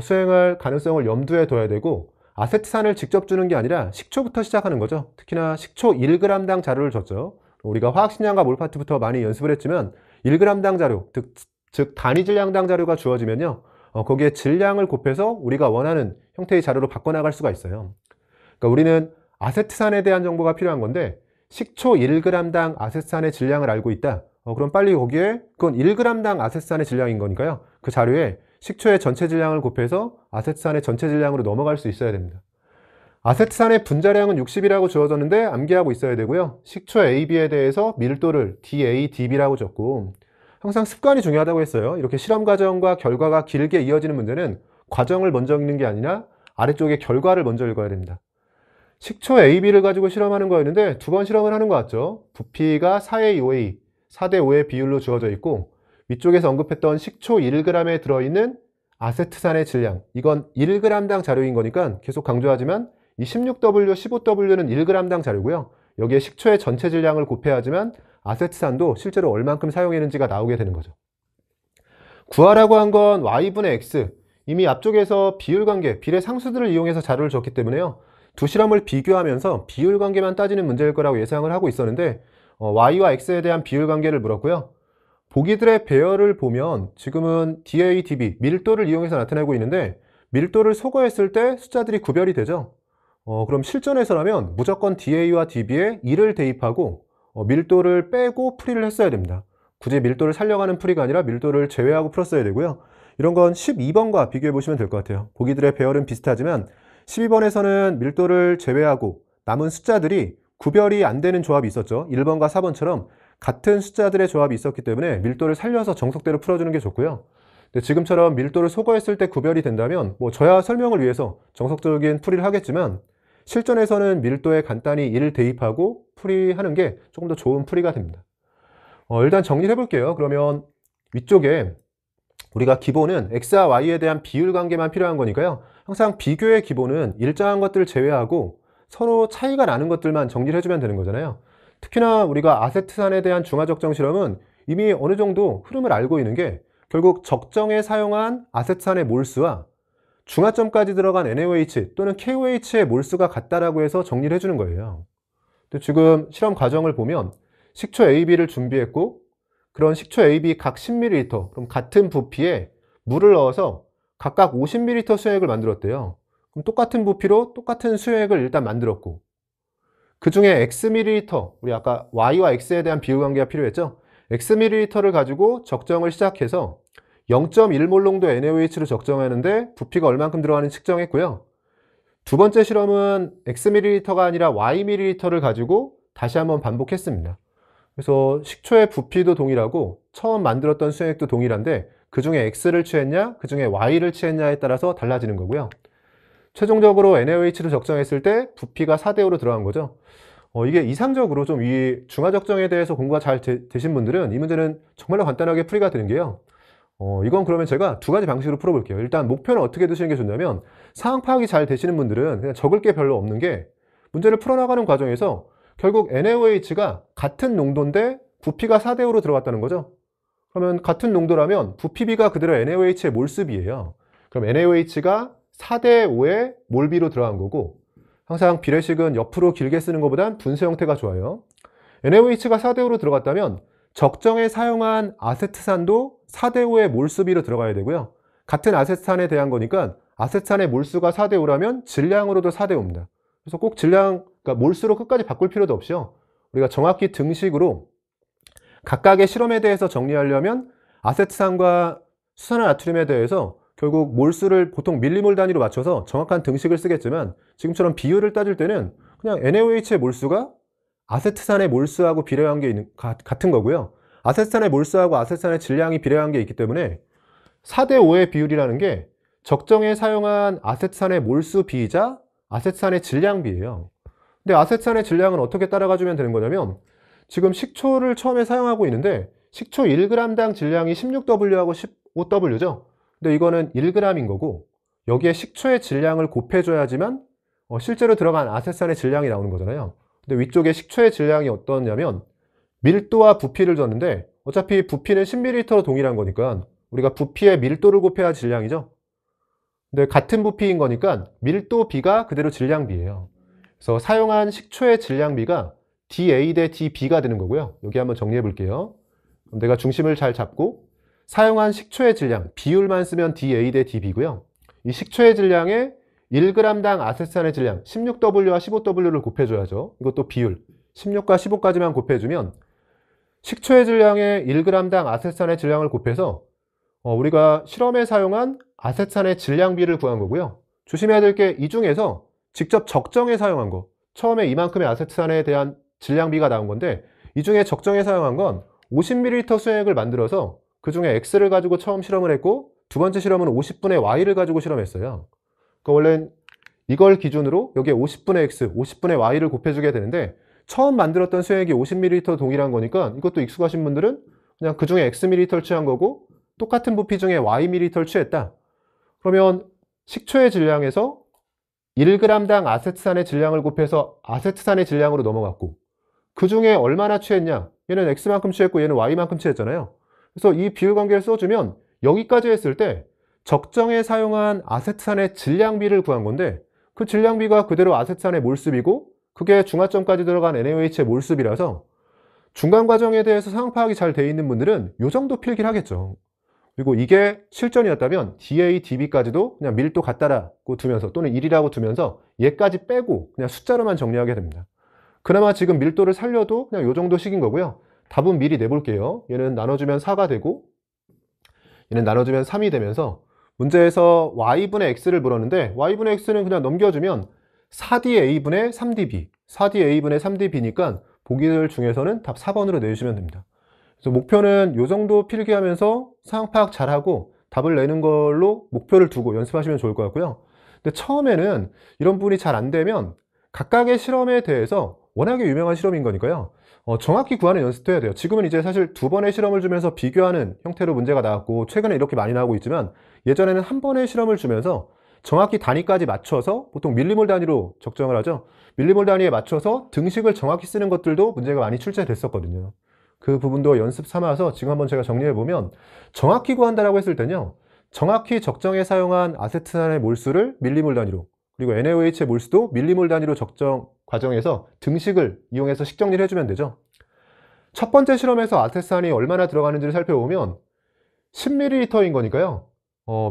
수행할 가능성을 염두에 둬야 되고 아세트산을 직접 주는 게 아니라 식초부터 시작하는 거죠. 특히나 식초 1g당 자료를 줬죠. 우리가 화학식량과 몰파트부터 많이 연습을 했지만 1g당 자료, 즉 단위 질량당 자료가 주어지면요. 거기에 질량을 곱해서 우리가 원하는 형태의 자료로 바꿔나갈 수가 있어요. 그러니까 우리는 아세트산에 대한 정보가 필요한 건데 식초 1g당 아세트산의 질량을 알고 있다. 그럼 빨리 거기에 그건 1g당 아세트산의 질량인 거니까요. 그 자료에 식초의 전체 질량을 곱해서 아세트산의 전체 질량으로 넘어갈 수 있어야 됩니다. 아세트산의 분자량은 60이라고 주어졌는데 암기하고 있어야 되고요. 식초 AB에 대해서 밀도를 DA, DB라고 적고 항상 습관이 중요하다고 했어요. 이렇게 실험 과정과 결과가 길게 이어지는 문제는 과정을 먼저 읽는 게 아니라 아래쪽에 결과를 먼저 읽어야 됩니다. 식초 AB를 가지고 실험하는 거였는데 두 번 실험을 하는 것 같죠. 부피가 4A, 5A, 4대 5의 비율로 주어져 있고 위쪽에서 언급했던 식초 1g에 들어있는 아세트산의 질량, 이건 1g당 자료인 거니까 계속 강조하지만 이 16W, 15W는 1g당 자료고요. 여기에 식초의 전체 질량을 곱해야지만 아세트산도 실제로 얼만큼 사용했는지가 나오게 되는 거죠. 구하라고 한 건 Y분의 X, 이미 앞쪽에서 비율관계, 비례 상수들을 이용해서 자료를 줬기 때문에요. 두 실험을 비교하면서 비율관계만 따지는 문제일 거라고 예상을 하고 있었는데 Y와 X에 대한 비율관계를 물었고요. 보기들의 배열을 보면 지금은 DA, DB, 밀도를 이용해서 나타내고 있는데 밀도를 소거했을 때 숫자들이 구별이 되죠. 그럼 실전에서라면 무조건 DA와 DB에 1을 대입하고 밀도를 빼고 풀이를 했어야 됩니다. 굳이 밀도를 살려가는 풀이가 아니라 밀도를 제외하고 풀었어야 되고요. 이런 건 12번과 비교해 보시면 될 것 같아요. 보기들의 배열은 비슷하지만 12번에서는 밀도를 제외하고 남은 숫자들이 구별이 안 되는 조합이 있었죠. 1번과 4번처럼 같은 숫자들의 조합이 있었기 때문에 밀도를 살려서 정석대로 풀어주는 게 좋고요. 근데 지금처럼 밀도를 소거했을 때 구별이 된다면 저야 설명을 위해서 정석적인 풀이를 하겠지만 실전에서는 밀도에 간단히 1을 대입하고 풀이하는 게 조금 더 좋은 풀이가 됩니다. 일단 정리를 해볼게요. 그러면 위쪽에 우리가 기본은 X와 Y에 대한 비율 관계만 필요한 거니까요. 항상 비교의 기본은 일정한 것들을 제외하고 서로 차이가 나는 것들만 정리를 해주면 되는 거잖아요. 특히나 우리가 아세트산에 대한 중화적정 실험은 이미 어느 정도 흐름을 알고 있는 게 결국 적정에 사용한 아세트산의 몰수와 중화점까지 들어간 NaOH 또는 KOH의 몰수가 같다라고 해서 정리를 해주는 거예요. 근데 지금 실험 과정을 보면 식초 AB를 준비했고 그런 식초 AB 각 10ml, 그럼 같은 부피에 물을 넣어서 각각 50ml 수액을 만들었대요. 그럼 똑같은 부피로 똑같은 수액을 일단 만들었고 그 중에 Xml, 우리 아까 Y와 X에 대한 비율 관계가 필요했죠? Xml를 가지고 적정을 시작해서 0.1몰 농도 NaOH를 적정하는데 부피가 얼만큼 들어가는지 측정했고요. 두 번째 실험은 Xml가 아니라 Yml를 가지고 다시 한번 반복했습니다. 그래서 식초의 부피도 동일하고 처음 만들었던 수액도 동일한데 그 중에 X를 취했냐, 그 중에 Y를 취했냐에 따라서 달라지는 거고요. 최종적으로 NaOH를 적정했을 때 부피가 4대5로 들어간 거죠. 이게 이상적으로 좀 이 중화적정에 대해서 공부가 잘 되신 분들은 이 문제는 정말로 간단하게 풀이가 되는 게요. 이건 그러면 제가 두 가지 방식으로 풀어볼게요. 일단 목표는 어떻게 두시는 게 좋냐면 상황 파악이 잘 되시는 분들은 그냥 적을 게 별로 없는 게 문제를 풀어나가는 과정에서 결국 NaOH가 같은 농도인데 부피가 4대5로 들어갔다는 거죠. 그러면 같은 농도라면 부피비가 그대로 NaOH의 몰수비예요. 그럼 NaOH가 4대5의 몰비로 들어간 거고 항상 비례식은 옆으로 길게 쓰는 것보단 분수 형태가 좋아요. NaOH가 4대5로 들어갔다면 적정에 사용한 아세트산도 4대5의 몰수비로 들어가야 되고요. 같은 아세트산에 대한 거니까 아세트산의 몰수가 4대5라면 질량으로도 4대5입니다. 그래서 꼭 질량, 그러니까 몰수로 끝까지 바꿀 필요도 없이요. 우리가 정확히 등식으로 각각의 실험에 대해서 정리하려면 아세트산과 수산화나트륨에 대해서 결국 몰수를 보통 밀리몰 단위로 맞춰서 정확한 등식을 쓰겠지만 지금처럼 비율을 따질 때는 그냥 NaOH의 몰수가 아세트산의 몰수하고 비례한 게 같은 거고요. 아세트산의 몰수하고 아세트산의 질량이 비례한 게 있기 때문에 4대5의 비율이라는 게 적정에 사용한 아세트산의 몰수 비이자 아세트산의 질량비예요. 근데 아세트산의 질량은 어떻게 따라가 주면 되는 거냐면 지금 식초를 처음에 사용하고 있는데 식초 1g당 질량이 16W하고 15W죠. 근데 이거는 1g인 거고 여기에 식초의 질량을 곱해줘야지만 실제로 들어간 아세트산의 질량이 나오는 거잖아요. 근데 위쪽에 식초의 질량이 어떠냐면 밀도와 부피를 줬는데 어차피 부피는 10ml로 동일한 거니까 우리가 부피의 밀도를 곱해야 질량이죠. 근데 같은 부피인 거니까 밀도비가 그대로 질량비예요. 그래서 사용한 식초의 질량비가 dA 대 dB가 되는 거고요. 여기 한번 정리해 볼게요. 그럼 내가 중심을 잘 잡고 사용한 식초의 질량, 비율만 쓰면 dA 대 dB고요. 이 식초의 질량에 1g당 아세트산의 질량 16W와 15W를 곱해줘야죠. 이것도 비율 16과 15까지만 곱해주면 식초의 질량에 1g당 아세트산의 질량을 곱해서 우리가 실험에 사용한 아세트산의 질량비를 구한 거고요. 조심해야 될 게 이 중에서 직접 적정에 사용한 거, 처음에 이만큼의 아세트산에 대한 질량비가 나온 건데 이 중에 적정에 사용한 건 50ml 수액을 만들어서 그 중에 X를 가지고 처음 실험을 했고 두 번째 실험은 50분의 y를 가지고 실험했어요. 그러니까 원래 이걸 기준으로 여기에 50분의 x, 50분의 y를 곱해주게 되는데 처음 만들었던 수액이 50ml 동일한 거니까 이것도 익숙하신 분들은 그냥 그 중에 xml를 취한 거고 똑같은 부피 중에 yml를 취했다. 그러면 식초의 질량에서 1g당 아세트산의 질량을 곱해서 아세트산의 질량으로 넘어갔고 그 중에 얼마나 취했냐? 얘는 x만큼 취했고 얘는 y만큼 취했잖아요. 그래서 이 비율 관계를 써주면 여기까지 했을 때 적정에 사용한 아세트산의 질량비를 구한 건데 그 질량비가 그대로 아세트산의 몰수비고 그게 중화점까지 들어간 NaOH의 몰수비라서 중간 과정에 대해서 상황 파악이 잘 돼 있는 분들은 이 정도 필기를 하겠죠. 그리고 이게 실전이었다면 DA, DB까지도 그냥 밀도 같다라고 두면서 또는 1이라고 두면서 얘까지 빼고 그냥 숫자로만 정리하게 됩니다. 그나마 지금 밀도를 살려도 그냥 이 정도 식인 거고요. 답은 미리 내볼게요. 얘는 나눠주면 4가 되고 얘는 나눠주면 3이 되면서 문제에서 y분의 x를 물었는데 y분의 x는 그냥 넘겨주면 4dA분의 3dB 4dA분의 3dB니까 보기들 중에서는 답 4번으로 내주시면 됩니다. 그래서 목표는 이 정도 필기하면서 상황 파악 잘하고 답을 내는 걸로 목표를 두고 연습하시면 좋을 것 같고요. 근데 처음에는 이런 부분이 잘 안 되면 각각의 실험에 대해서 워낙에 유명한 실험인 거니까요. 정확히 구하는 연습도 해야 돼요. 지금은 이제 사실 두 번의 실험을 주면서 비교하는 형태로 문제가 나왔고 최근에 이렇게 많이 나오고 있지만 예전에는 한 번의 실험을 주면서 정확히 단위까지 맞춰서 보통 밀리몰 단위로 적정을 하죠. 밀리몰 단위에 맞춰서 등식을 정확히 쓰는 것들도 문제가 많이 출제됐었거든요. 그 부분도 연습 삼아서 지금 한번 제가 정리해 보면 정확히 구한다라고 했을 때는요. 정확히 적정에 사용한 아세트산의 몰수를 밀리몰 단위로 그리고 NaOH의 몰수도 밀리몰 단위로 적정 과정에서 등식을 이용해서 식정리를 해주면 되죠. 첫 번째 실험에서 아세트산이 얼마나 들어가는지를 살펴보면 10ml인 거니까요.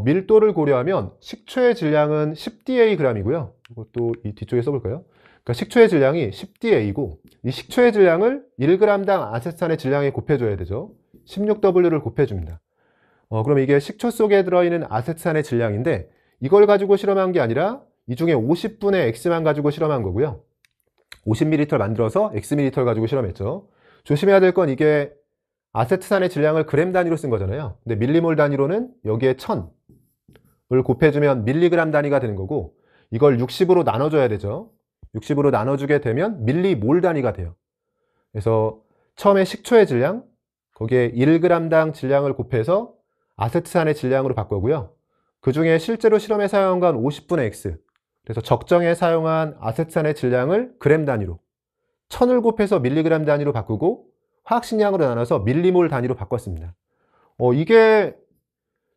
밀도를 고려하면 식초의 질량은 10DAg이고요. 이것도 이 뒤쪽에 써볼까요? 그러니까 식초의 질량이 10DA고 이 식초의 질량을 1g당 아세트산의 질량에 곱해줘야 되죠. 16W를 곱해줍니다. 그럼 이게 식초 속에 들어있는 아세트산의 질량인데 이걸 가지고 실험한 게 아니라 이 중에 50분의 X만 가지고 실험한 거고요. 50ml 만들어서 Xml 가지고 실험했죠. 조심해야 될 건 이게 아세트산의 질량을 그램 단위로 쓴 거잖아요. 근데 밀리몰 단위로는 여기에 1000을 곱해주면 밀리그램 단위가 되는 거고 이걸 60으로 나눠줘야 되죠. 60으로 나눠주게 되면 밀리몰 단위가 돼요. 그래서 처음에 식초의 질량, 거기에 1g당 질량을 곱해서 아세트산의 질량으로 바꾸고요. 그 중에 실제로 실험에 사용한 건 50분의 X. 그래서 적정에 사용한 아세트산의 질량을 그램 단위로 1000을 곱해서 밀리그램 단위로 바꾸고 화학식량으로 나눠서 밀리몰 단위로 바꿨습니다. 이게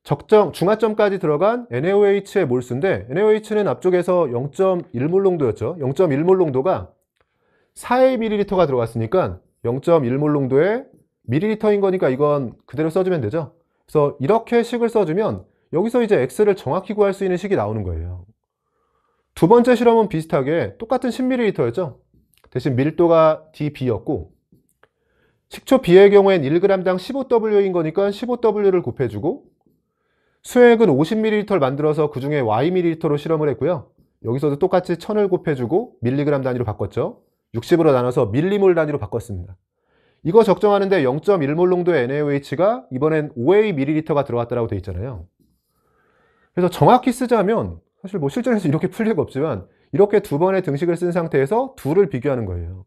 적정, 중화점까지 들어간 NaOH의 몰수인데 NaOH는 앞쪽에서 0.1몰 농도였죠. 0.1몰 농도가 4ml가 들어갔으니까 0.1몰 농도의 밀리리터인 거니까 이건 그대로 써주면 되죠. 그래서 이렇게 식을 써주면 여기서 이제 X를 정확히 구할 수 있는 식이 나오는 거예요. 두 번째 실험은 비슷하게 똑같은 10ml였죠. 대신 밀도가 dB였고 식초 B의 경우엔 1g당 15W인 거니까 15W를 곱해주고 수액은 50ml 만들어서 그 중에 Yml로 실험을 했고요. 여기서도 똑같이 1000을 곱해주고 밀리그램 단위로 바꿨죠. 60으로 나눠서 밀리몰 단위로 바꿨습니다. 이거 적정하는데 0.1몰 농도의 NaOH가 이번엔 5AmL가 들어갔다고 되어 있잖아요. 그래서 정확히 쓰자면 사실 뭐 실전에서 이렇게 풀 리가 없지만 이렇게 두 번의 등식을 쓴 상태에서 둘을 비교하는 거예요.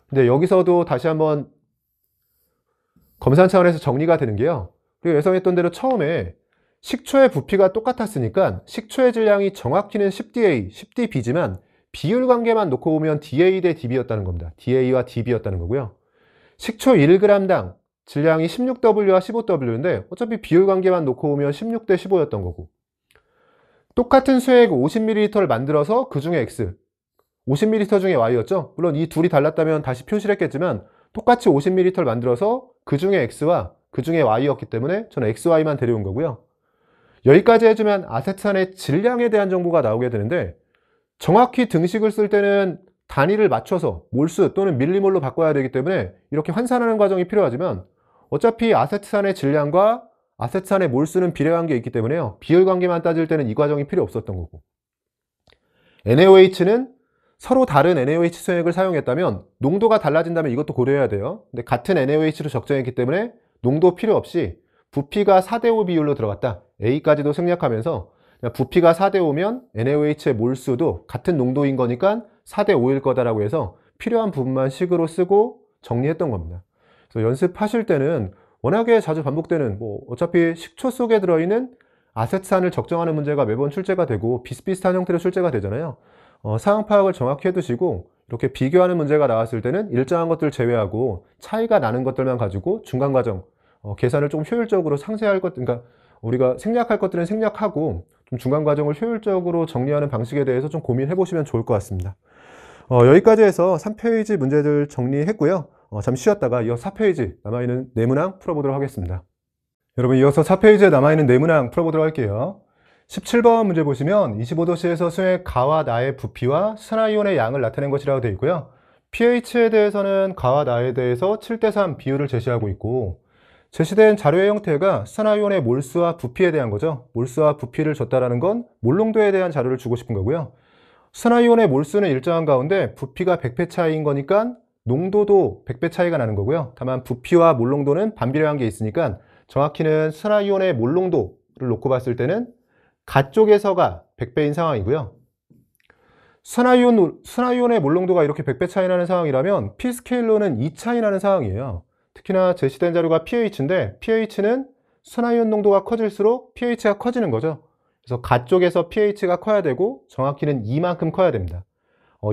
근데 여기서도 다시 한번 검산 차원에서 정리가 되는 게요. 그리고 예상했던 대로 처음에 식초의 부피가 똑같았으니까 식초의 질량이 정확히는 10DA, 10dB지만 비율 관계만 놓고 보면 DA 대 DB였다는 겁니다. DA와 DB였다는 거고요. 식초 1g당 질량이 16W와 15W인데 어차피 비율 관계만 놓고 보면 16 대 15였던 거고 똑같은 수액 50ml를 만들어서 그 중에 X 50ml 중에 Y였죠. 물론 이 둘이 달랐다면 다시 표시를 했겠지만 똑같이 50ml를 만들어서 그 중에 X와 그 중에 Y였기 때문에 저는 XY만 데려온 거고요. 여기까지 해주면 아세트산의 질량에 대한 정보가 나오게 되는데 정확히 등식을 쓸 때는 단위를 맞춰서 몰수 또는 밀리몰로 바꿔야 되기 때문에 이렇게 환산하는 과정이 필요하지만 어차피 아세트산의 질량과 아세트산의 몰수는 비례관계에 있기 때문에요. 비율 관계만 따질 때는 이 과정이 필요 없었던 거고 NaOH는 서로 다른 NaOH 수액을 사용했다면 농도가 달라진다면 이것도 고려해야 돼요. 근데 같은 NaOH로 적정했기 때문에 농도 필요 없이 부피가 4대5 비율로 들어갔다. A까지도 생략하면서 부피가 4대 5면 NaOH의 몰수도 같은 농도인 거니까 4대 5일 거다라고 해서 필요한 부분만 식으로 쓰고 정리했던 겁니다. 그래서 연습하실 때는 워낙에 자주 반복되는 어차피 식초 속에 들어있는 아세트산을 적정하는 문제가 매번 출제가 되고 비슷비슷한 형태로 출제가 되잖아요. 사항 파악을 정확히 해두시고 이렇게 비교하는 문제가 나왔을 때는 일정한 것들 제외하고 차이가 나는 것들만 가지고 중간 과정 계산을 좀 효율적으로 상세할 것, 그러니까 우리가 생략할 것들은 생략하고 좀 중간 과정을 효율적으로 정리하는 방식에 대해서 좀 고민해 보시면 좋을 것 같습니다. 여기까지 해서 3페이지 문제들 정리했고요. 잠시 쉬었다가 이어서 4페이지 남아있는 네모난 풀어보도록 하겠습니다. 여러분, 이어서 4페이지에 남아있는 네모난 풀어보도록 할게요. 17번 문제 보시면 25도씨에서 수의 가와 나의 부피와 산화이온의 양을 나타낸 것이라고 되어 있고요. pH에 대해서는 가와 나에 대해서 7대3 비율을 제시하고 있고, 제시된 자료의 형태가 산화이온의 몰수와 부피에 대한 거죠. 몰수와 부피를 줬다라는 건 몰농도에 대한 자료를 주고 싶은 거고요. 산화이온의 몰수는 일정한 가운데 부피가 100배 차이인 거니까 농도도 100배 차이가 나는 거고요. 다만 부피와 몰농도는 반비례한 게 있으니까 정확히는 산화이온의 몰농도를 놓고 봤을 때는 가 쪽에서가 100배인 상황이고요. 산화이온의 몰농도가 이렇게 100배 차이 나는 상황이라면 P스케일로는 2 차이 나는 상황이에요. 특히나 제시된 자료가 pH인데 pH는 산화이온 농도가 커질수록 pH가 커지는 거죠. 그래서 가 쪽에서 pH가 커야 되고 정확히는 2만큼 커야 됩니다.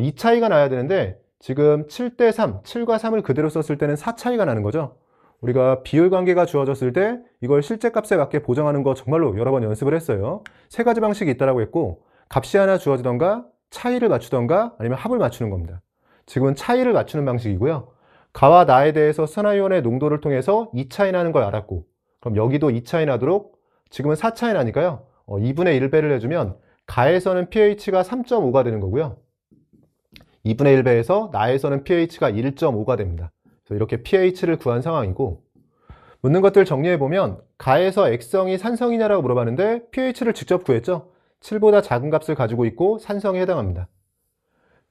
이 차이가 나야 되는데 지금 7대3, 7과 3을 그대로 썼을 때는 4 차이가 나는 거죠. 우리가 비율 관계가 주어졌을 때 이걸 실제 값에 맞게 보정하는 거 정말로 여러 번 연습을 했어요. 3가지 방식이 있다고 했고 값이 하나 주어지던가 차이를 맞추던가 아니면 합을 맞추는 겁니다. 지금은 차이를 맞추는 방식이고요. 가와 나에 대해서 산화이온의 농도를 통해서 2 차이 나는 걸 알았고, 그럼 여기도 2 차이 나도록 지금은 4 차이 나니까요. 2분의 1배를 해주면 가에서는 pH가 3.5가 되는 거고요. 2분의 1배에서 나에서는 pH가 1.5가 됩니다. 그래서 이렇게 pH를 구한 상황이고, 묻는 것들 정리해보면 가에서 액성이 산성이냐라고 물어봤는데 pH를 직접 구했죠. 7보다 작은 값을 가지고 있고 산성에 해당합니다.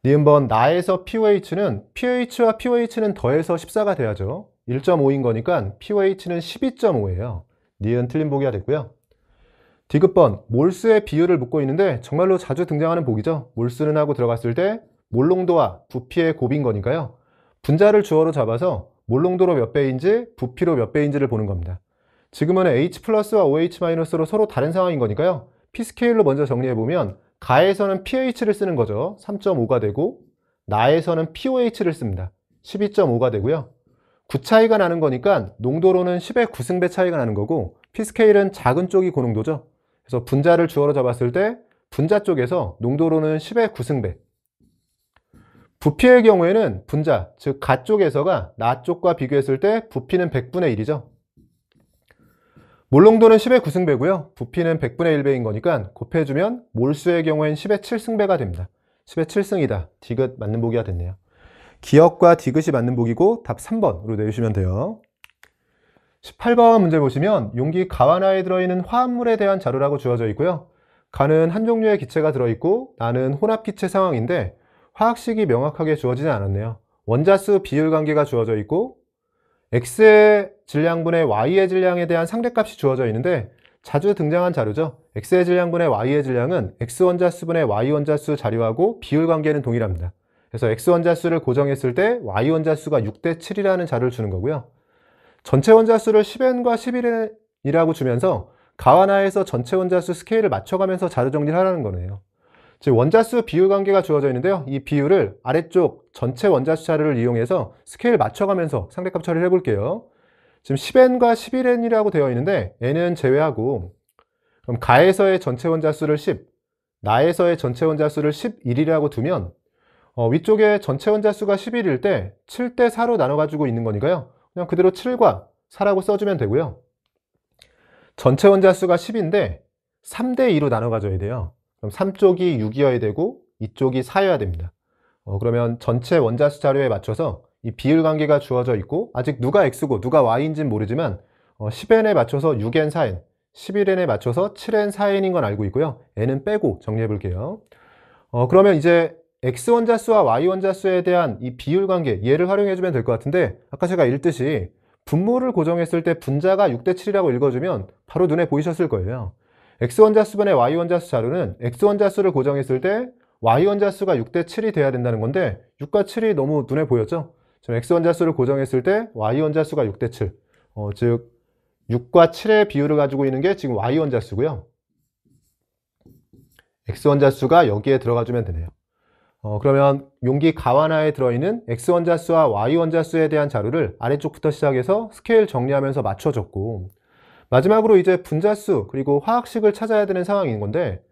니은번 나에서 pOH는 pH와 pOH는 더해서 14가 돼야죠. 1.5인 거니까 pOH는 12.5예요. 니은 틀린 보기가 됐고요. 디귿번 몰수의 비율을 묻고 있는데 정말로 자주 등장하는 보기죠. 몰수는 하고 들어갔을 때 몰농도와 부피의 곱인 거니까요. 분자를 주어로 잡아서 몰농도로 몇 배인지 부피로 몇 배인지를 보는 겁니다. 지금은 H 플러스와 OH 마이너스로 서로 다른 상황인 거니까요. P스케일로 먼저 정리해보면 가에서는 pH를 쓰는 거죠. 3.5가 되고 나에서는 pOH를 씁니다. 12.5가 되고요. 9 차이가 나는 거니까 농도로는 10의 9승배 차이가 나는 거고 P스케일은 작은 쪽이 고농도죠. 그래서 분자를 주어로 잡았을 때 분자 쪽에서 농도로는 10의 9승배, 부피의 경우에는 분자, 즉 가 쪽에서가 나 쪽과 비교했을 때 부피는 100분의 1이죠. 몰농도는 10의 9승배고요. 부피는 100분의 1배인 거니까 곱해주면 몰수의 경우엔 10의 7승배가 됩니다. 10의 7승이다. 디귿 맞는 보기가 됐네요. 기억과 디귿이 맞는 보기고 답 3번으로 내주시면 돼요. 18번 문제 보시면 용기 가와나에 들어있는 화합물에 대한 자료라고 주어져 있고요. 가는 한 종류의 기체가 들어있고 나는 혼합 기체 상황인데 화학식이 명확하게 주어지지 않았네요. 원자수 비율 관계가 주어져 있고 X의 질량분의 Y의 질량에 대한 상대값이 주어져 있는데 자주 등장한 자료죠. X의 질량분의 Y의 질량은 X 원자수분의 Y 원자수 자료하고 비율 관계는 동일합니다. 그래서 X 원자수를 고정했을 때 Y 원자수가 6대 7이라는 자료를 주는 거고요. 전체 원자수를 10N과 11N이라고 주면서 가와나에서 전체 원자수 스케일을 맞춰가면서 자료 정리를 하라는 거네요. 즉 원자수 비율 관계가 주어져 있는데요. 이 비율을 아래쪽 전체 원자수 자료를 이용해서 스케일 맞춰가면서 상대값 처리를 해볼게요. 지금 10N과 11N이라고 되어 있는데 N은 제외하고 그럼 가에서의 전체 원자수를 10, 나에서의 전체 원자수를 11이라고 두면 위쪽에 전체 원자수가 11일 때 7대 4로 나눠가지고 있는 거니까요. 그냥 그대로 7과 4라고 써주면 되고요. 전체 원자수가 10인데 3대 2로 나눠 가져야 돼요. 그럼 3쪽이 6이어야 되고 이쪽이 4여야 됩니다. 그러면 전체 원자수 자료에 맞춰서 이 비율 관계가 주어져 있고 아직 누가 X고 누가 Y인지는 모르지만 10N에 맞춰서 6N, 4N, 11N에 맞춰서 7N, 4N인 건 알고 있고요. N은 빼고 정리해 볼게요. 그러면 이제 X 원자수와 Y 원자수에 대한 이 비율 관계 얘를 활용해 주면 될 것 같은데 아까 제가 읽듯이 분모를 고정했을 때 분자가 6대 7이라고 읽어주면 바로 눈에 보이셨을 거예요. X1자수분의 Y1자수 자료는 X1자수를 고정했을 때 Y1자수가 6대 7이 돼야 된다는 건데 6과 7이 너무 눈에 보였죠? 지금 X1자수를 고정했을 때 Y1자수가 6대 7, 즉 6과 7의 비율을 가지고 있는 게 지금 Y1자수고요. X1자수가 여기에 들어가주면 되네요. 그러면 용기 가완하에 들어있는 X1자수와 Y1자수에 대한 자료를 아래쪽부터 시작해서 스케일 정리하면서 맞춰줬고, 마지막으로 이제 분자수 그리고 화학식을 찾아야 되는 상황인 건데,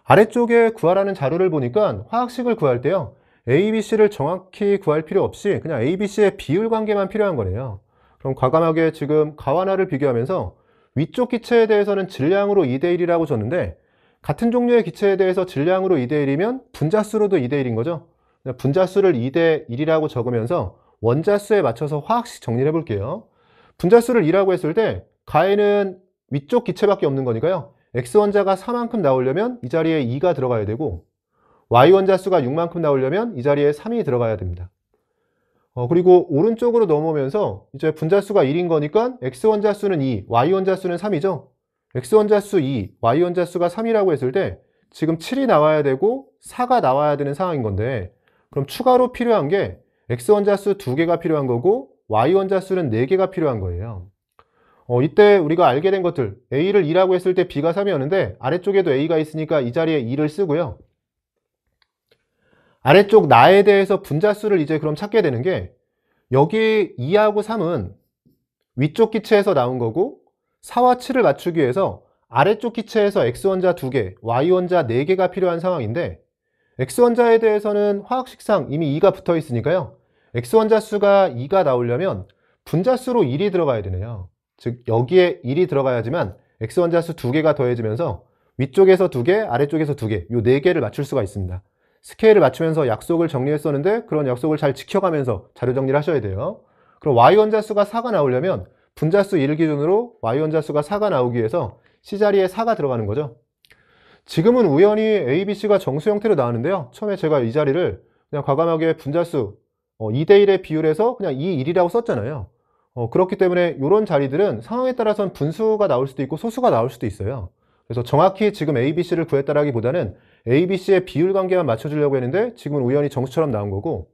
아래쪽에 구하라는 자료를 보니까 화학식을 구할 때요, A, B, C를 정확히 구할 필요 없이 그냥 A, B, C의 비율 관계만 필요한 거네요. 그럼 과감하게 지금 가완하를 비교하면서 위쪽 기체에 대해서는 질량으로 2대 1이라고 줬는데, 같은 종류의 기체에 대해서 질량으로 2대 1이면 분자수로도 2대 1인 거죠. 분자수를 2대 1이라고 적으면서 원자수에 맞춰서 화학식 정리를 해볼게요. 분자수를 2라고 했을 때 가에는 위쪽 기체밖에 없는 거니까요. X원자가 4만큼 나오려면 이 자리에 2가 들어가야 되고, Y원자수가 6만큼 나오려면 이 자리에 3이 들어가야 됩니다. 그리고 오른쪽으로 넘어오면서 이제 분자수가 1인 거니까 X원자수는 2, Y원자수는 3이죠. X원자수 2, Y원자수가 3이라고 했을 때 지금 7이 나와야 되고 4가 나와야 되는 상황인 건데, 그럼 추가로 필요한 게 X원자수 2개가 필요한 거고 Y원자수는 4개가 필요한 거예요. 이때 우리가 알게 된 것들, A를 2라고 했을 때 B가 3이었는데 아래쪽에도 A가 있으니까 이 자리에 2를 쓰고요. 아래쪽 나에 대해서 분자수를 이제 그럼 찾게 되는 게, 여기 2하고 3은 위쪽 기체에서 나온 거고 4와 7을 맞추기 위해서 아래쪽 기체에서 X원자 2개, Y원자 4개가 필요한 상황인데, X원자에 대해서는 화학식상 이미 2가 붙어 있으니까요. X원자 수가 2가 나오려면 분자수로 1이 들어가야 되네요. 즉 여기에 1이 들어가야지만 X원자 수 2개가 더해지면서 위쪽에서 2개, 아래쪽에서 2개, 요 4개를 맞출 수가 있습니다. 스케일을 맞추면서 약속을 정리했었는데 그런 약속을 잘 지켜가면서 자료 정리를 하셔야 돼요. 그럼 Y원자 수가 4가 나오려면 분자수 1을 기준으로 Y원자 수가 4가 나오기 위해서 C자리에 4가 들어가는 거죠. 지금은 우연히 A, B, C가 정수 형태로 나왔는데요. 처음에 제가 이 자리를 그냥 과감하게 분자수 2대 1의 비율에서 그냥 2, 1이라고 썼잖아요. 그렇기 때문에 이런 자리들은 상황에 따라서는 분수가 나올 수도 있고 소수가 나올 수도 있어요. 그래서 정확히 지금 A, B, C를 구했다라기보다는 A, B, C의 비율 관계만 맞춰주려고 했는데 지금은 우연히 정수처럼 나온 거고,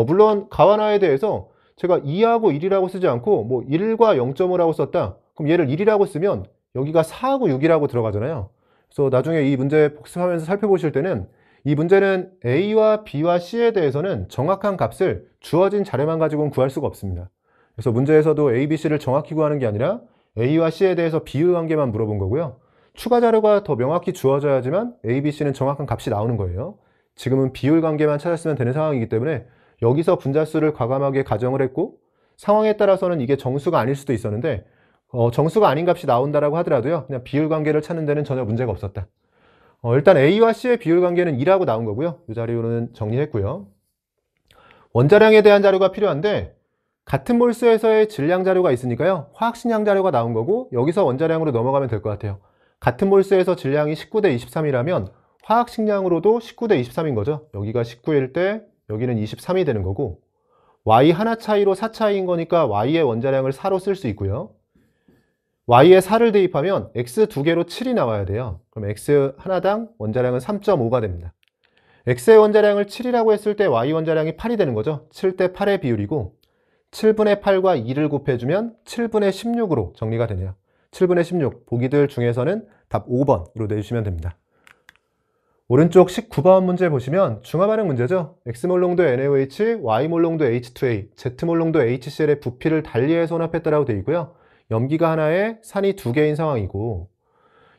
물론 가완하에 대해서 제가 2하고 1이라고 쓰지 않고 뭐 1과 0.5라고 썼다. 그럼 얘를 1이라고 쓰면 여기가 4하고 6이라고 들어가잖아요. 그래서 나중에 이 문제 복습하면서 살펴보실 때는 이 문제는 A와 B와 C에 대해서는 정확한 값을 주어진 자료만 가지고는 구할 수가 없습니다. 그래서 문제에서도 A, B, C를 정확히 구하는 게 아니라 A와 C에 대해서 비율 관계만 물어본 거고요. 추가 자료가 더 명확히 주어져야지만 A, B, C는 정확한 값이 나오는 거예요. 지금은 비율 관계만 찾았으면 되는 상황이기 때문에 여기서 분자수를 과감하게 가정을 했고, 상황에 따라서는 이게 정수가 아닐 수도 있었는데 정수가 아닌 값이 나온다라고 하더라도요, 그냥 비율 관계를 찾는 데는 전혀 문제가 없었다. 일단 A와 C의 비율 관계는 2라고 나온 거고요. 이 자료는 정리했고요. 원자량에 대한 자료가 필요한데 같은 몰수에서의 질량 자료가 있으니까요, 화학식량 자료가 나온 거고 여기서 원자량으로 넘어가면 될 것 같아요. 같은 몰수에서 질량이 19대 23이라면 화학식량으로도 19대 23인 거죠. 여기가 19일 때 여기는 23이 되는 거고, Y 하나 차이로 4 차이인 거니까 Y의 원자량을 4로 쓸 수 있고요. Y에 4를 대입하면 X 2개로 7이 나와야 돼요. 그럼 X 하나당 원자량은 3.5가 됩니다. X의 원자량을 7이라고 했을 때 Y 원자량이 8이 되는 거죠. 7대 8의 비율이고, 7분의 8과 2를 곱해주면 7분의 16으로 정리가 되네요. 7분의 16, 보기들 중에서는 답 5번으로 내주시면 됩니다. 오른쪽 19번 문제 보시면 중화반응 문제죠. X몰롱도 NaOH, Y몰롱도 H2A, Z몰롱도 HCl의 부피를 달리해서 혼합했다라고 되어 있고요. 염기가 하나에 산이 2개인 상황이고,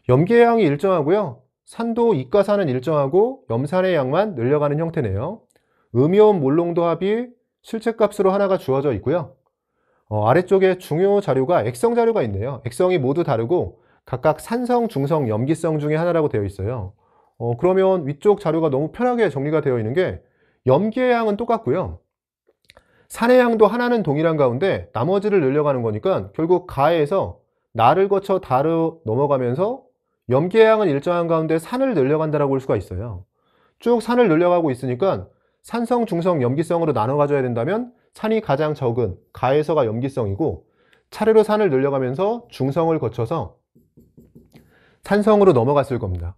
염기의 양이 일정하고요. 산도 이가산은 일정하고 염산의 양만 늘려가는 형태네요. 음이온 몰롱도 합이 실체값으로 하나가 주어져 있고요. 아래쪽에 중요 자료가 액성 자료가 있네요. 액성이 모두 다르고 각각 산성, 중성, 염기성 중에 하나라고 되어 있어요. 그러면 위쪽 자료가 너무 편하게 정리가 되어 있는 게, 염기의 양은 똑같고요. 산의 양도 하나는 동일한 가운데 나머지를 늘려가는 거니까 결국 가에서 나를 거쳐 다로 넘어가면서 염기의 양은 일정한 가운데 산을 늘려간다라고 볼 수가 있어요. 쭉 산을 늘려가고 있으니까 산성, 중성, 염기성으로 나눠 가져야 된다면 산이 가장 적은 가에서가 염기성이고, 차례로 산을 늘려가면서 중성을 거쳐서 산성으로 넘어갔을 겁니다.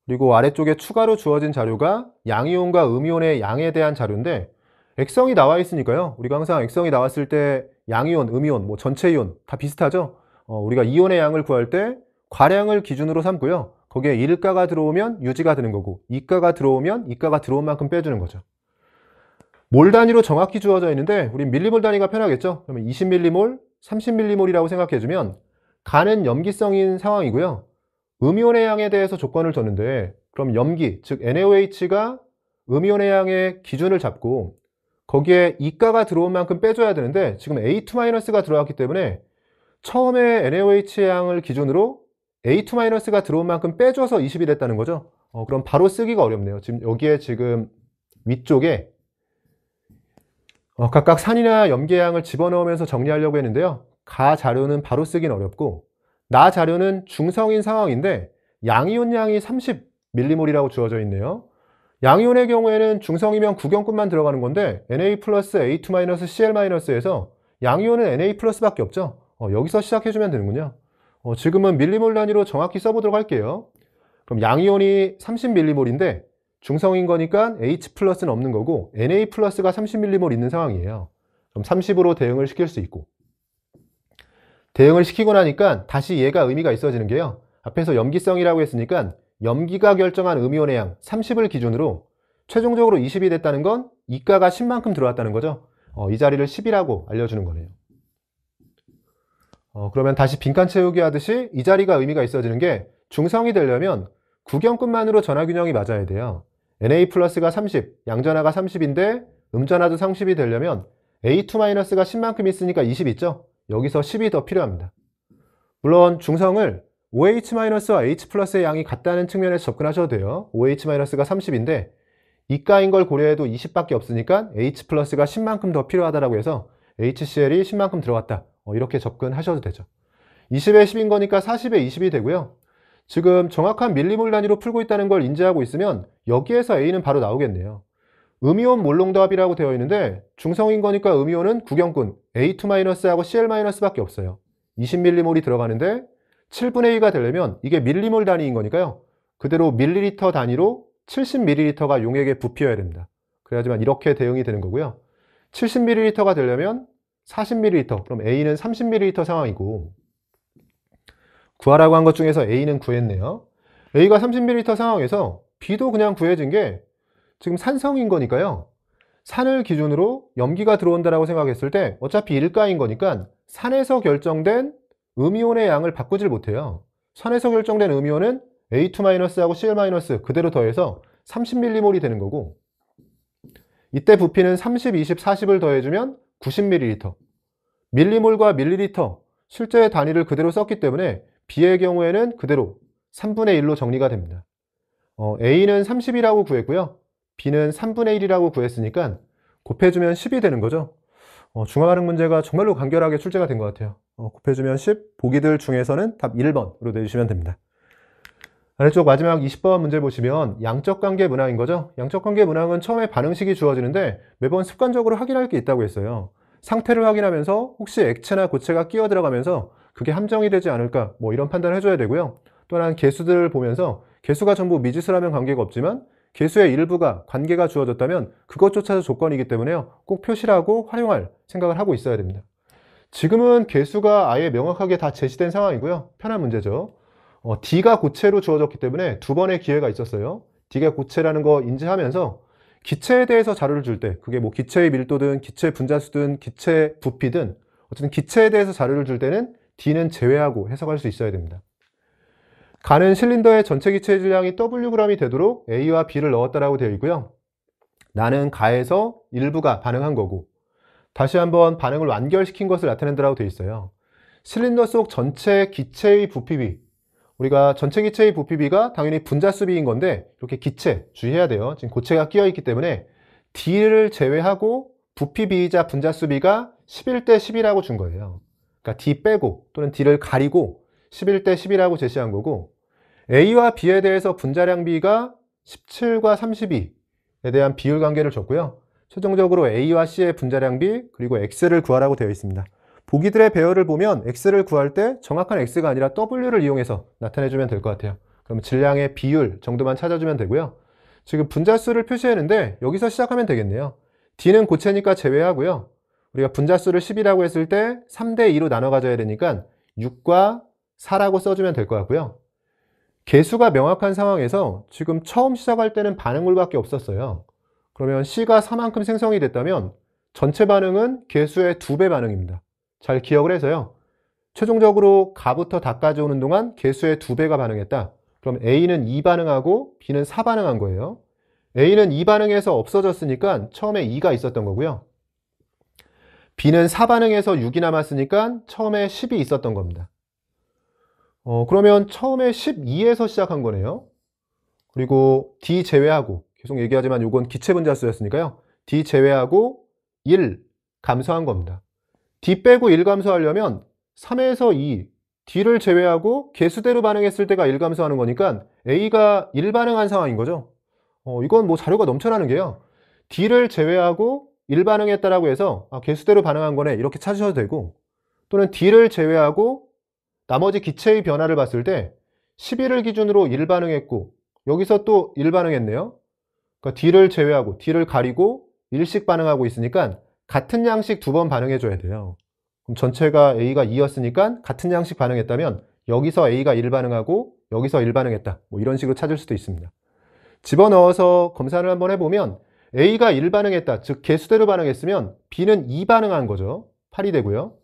그리고 아래쪽에 추가로 주어진 자료가 양이온과 음이온의 양에 대한 자료인데 액성이 나와 있으니까요. 우리가 항상 액성이 나왔을 때 양이온, 음이온, 뭐 전체 이온 다 비슷하죠. 우리가 이온의 양을 구할 때 과량을 기준으로 삼고요. 거기에 1가가 들어오면 유지가 되는 거고 2가가 들어오면 2가가 들어온 만큼 빼주는 거죠. 몰 단위로 정확히 주어져 있는데 우린 밀리몰 단위가 편하겠죠. 그러면 20밀리몰, 30밀리몰이라고 생각해주면 가는 염기성인 상황이고요. 음이온의 양에 대해서 조건을 줬는데 그럼 염기, 즉 NaOH가 음이온의 양의 기준을 잡고 거기에 2가가 들어온 만큼 빼줘야 되는데 지금 A2-가 들어왔기 때문에 처음에 NaOH의 양을 기준으로 A2-가 들어온 만큼 빼줘서 20이 됐다는 거죠. 그럼 바로 쓰기가 어렵네요. 지금 여기에 지금 위쪽에 각각 산이나 염기의 양을 집어넣으면서 정리하려고 했는데요. 가 자료는 바로 쓰기는 어렵고 나 자료는 중성인 상황인데 양이온 양이 30밀리몰이라고 주어져 있네요. 양이온의 경우에는 중성이면 구경꾼만 들어가는 건데 Na 플러스 A2 Cl-에서 양이온은 Na 플러스밖에 없죠. 여기서 시작해주면 되는군요. 지금은 밀리몰 단위로 정확히 써보도록 할게요. 그럼 양이온이 30밀리몰인데 중성인 거니까 H 플러스는 없는 거고 Na 플러스가 30밀리몰 있는 상황이에요. 그럼 30으로 대응을 시킬 수 있고 대응을 시키고 나니까 다시 얘가 의미가 있어지는 게요. 앞에서 염기성이라고 했으니까 염기가 결정한 음이온의 양 30을 기준으로 최종적으로 20이 됐다는 건 2가가 10만큼 들어왔다는 거죠. 이 자리를 10이라고 알려주는 거네요. 그러면 다시 빈칸 채우기 하듯이 이 자리가 의미가 있어지는 게 중성이 되려면 구경꾼만으로 전하균형이 맞아야 돼요. Na 플러스가 30, 양전하가 30인데 음전하도 30이 되려면 A2-가 10만큼 있으니까 20 있죠? 여기서 10이 더 필요합니다. 물론 중성을 OH-와 H 플러스의 양이 같다는 측면에서 접근하셔도 돼요. OH-가 30인데 이가인 걸 고려해도 20밖에 없으니까 H 플러스가 10만큼 더 필요하다고 해서 HCl이 10만큼 들어갔다. 이렇게 접근하셔도 되죠. 20에 10인 거니까 40에 20이 되고요. 지금 정확한 밀리몰 단위로 풀고 있다는 걸 인지하고 있으면 여기에서 A는 바로 나오겠네요. 음이온 몰농도합이라고 되어 있는데 중성인 거니까 음이온은 구경꾼 A2-하고 Cl-밖에 없어요. 20밀리몰이 들어가는데 7분의 2가 되려면 이게 밀리몰 단위인 거니까요. 그대로 밀리리터 단위로 70ml가 용액에 부피어야 됩니다. 그래야지만 이렇게 대응이 되는 거고요. 70ml가 되려면 40ml, 그럼 A는 30ml 상황이고 구하라고 한 것 중에서 A는 구했네요. A가 30ml 상황에서 B도 그냥 구해진 게 지금 산성인 거니까요. 산을 기준으로 염기가 들어온다고 생각했을 때 어차피 1가인 거니까 산에서 결정된 음이온의 양을 바꾸질 못해요. 산에서 결정된 음이온은 A2-하고 Cl- 그대로 더해서 30밀리몰이 되는 거고 이때 부피는 30, 20, 40을 더해주면 90ml. 밀리몰과 밀리리터 실제 단위를 그대로 썼기 때문에 B의 경우에는 그대로 3분의 1로 정리가 됩니다. A는 30이라고 구했고요. B는 3분의 1이라고 구했으니까 곱해주면 10이 되는 거죠. 중화가능 문제가 정말로 간결하게 출제가 된 것 같아요. 곱해주면 10, 보기들 중에서는 답 1번으로 내주시면 됩니다. 아래쪽 마지막 20번 문제 보시면 양적관계 문항인 거죠. 양적관계 문항은 처음에 반응식이 주어지는데 매번 습관적으로 확인할 게 있다고 했어요. 상태를 확인하면서 혹시 액체나 고체가 끼어 들어가면서 그게 함정이 되지 않을까 뭐 이런 판단을 해줘야 되고요. 또한 개수들을 보면서 개수가 전부 미지수라면 관계가 없지만 개수의 일부가 관계가 주어졌다면 그것조차도 조건이기 때문에요. 꼭 표시를 하고 활용할 생각을 하고 있어야 됩니다. 지금은 개수가 아예 명확하게 다 제시된 상황이고요. 편한 문제죠. D가 고체로 주어졌기 때문에 두 번의 기회가 있었어요. D가 고체라는 거 인지하면서 기체에 대해서 자료를 줄 때 그게 뭐 기체의 밀도든 기체 분자수든 기체 부피든 어쨌든 기체에 대해서 자료를 줄 때는 D는 제외하고 해석할 수 있어야 됩니다. 가는 실린더의 전체 기체 질량이 Wg이 되도록 A와 B를 넣었다라고 되어 있고요. 나는 가에서 일부가 반응한 거고 다시 한번 반응을 완결시킨 것을 나타낸다라고 되어 있어요. 실린더 속 전체 기체의 부피비 우리가 전체 기체의 부피비가 당연히 분자수비인 건데 이렇게 기체 주의해야 돼요. 지금 고체가 끼어 있기 때문에 D를 제외하고 부피비이자 분자수비가 11대 10이라고 준 거예요. 그러니까 D 빼고 또는 D를 가리고 11대 10이라고 제시한 거고 A와 B에 대해서 분자량비가 17과 32에 대한 비율 관계를 줬고요. 최종적으로 A와 C의 분자량비 그리고 X를 구하라고 되어 있습니다. 보기들의 배열을 보면 x를 구할 때 정확한 x가 아니라 w를 이용해서 나타내주면 될 것 같아요. 그럼 질량의 비율 정도만 찾아주면 되고요. 지금 분자수를 표시했는데 여기서 시작하면 되겠네요. d는 고체니까 제외하고요. 우리가 분자수를 10이라고 했을 때 3대 2로 나눠 가져야 되니까 6과 4라고 써주면 될 것 같고요. 개수가 명확한 상황에서 지금 처음 시작할 때는 반응물밖에 없었어요. 그러면 C가 4만큼 생성이 됐다면 전체 반응은 개수의 2배 반응입니다. 잘 기억을 해서요. 최종적으로 가부터 다까지 오는 동안 개수의 2배가 반응했다. 그럼 A는 2 반응하고 B는 4 반응한 거예요. A는 2 반응해서 없어졌으니까 처음에 2가 있었던 거고요. B는 4 반응해서 6이 남았으니까 처음에 10이 있었던 겁니다. 그러면 처음에 12에서 시작한 거네요. 그리고 D 제외하고, 계속 얘기하지만 이건 기체 분자수였으니까요. D 제외하고 1 감소한 겁니다. D 빼고 1 감소하려면 3에서 2, D를 제외하고 개수대로 반응했을 때가 1 감소하는 거니까 A가 1 반응한 상황인 거죠. 이건 뭐 자료가 넘쳐나는 게요. D를 제외하고 1 반응했다라고 해서 개수대로 반응한 거네 이렇게 찾으셔도 되고, 또는 D를 제외하고 나머지 기체의 변화를 봤을 때 11을 기준으로 1 반응했고 여기서 또 1 반응했네요. 그러니까 D를 제외하고 D를 가리고 1씩 반응하고 있으니까 같은 양씩 2번 반응해 줘야 돼요. 그럼 전체가 A가 2였으니까 같은 양씩 반응했다면 여기서 A가 1 반응하고 여기서 1 반응했다. 뭐 이런 식으로 찾을 수도 있습니다. 집어넣어서 검사를 한번 해보면 A가 1 반응했다. 즉 개수대로 반응했으면 B는 2 반응한 거죠. 8이 되고요.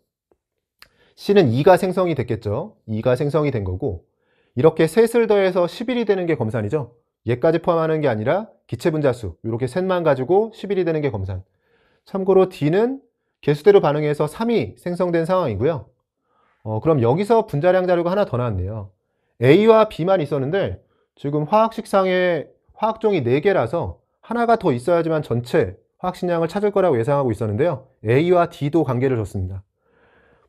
C는 2가 생성이 됐겠죠. 2가 생성이 된 거고, 이렇게 셋을 더해서 11이 되는 게 검산이죠. 얘까지 포함하는 게 아니라 기체 분자수 이렇게 셋만 가지고 11이 되는 게 검산. 참고로 D는 개수대로 반응해서 3이 생성된 상황이고요. 그럼 여기서 분자량 자료가 하나 더 나왔네요. A와 B만 있었는데 지금 화학식상에 화학종이 4개라서 하나가 더 있어야지만 전체 화학식량을 찾을 거라고 예상하고 있었는데요. A와 D도 관계를 줬습니다.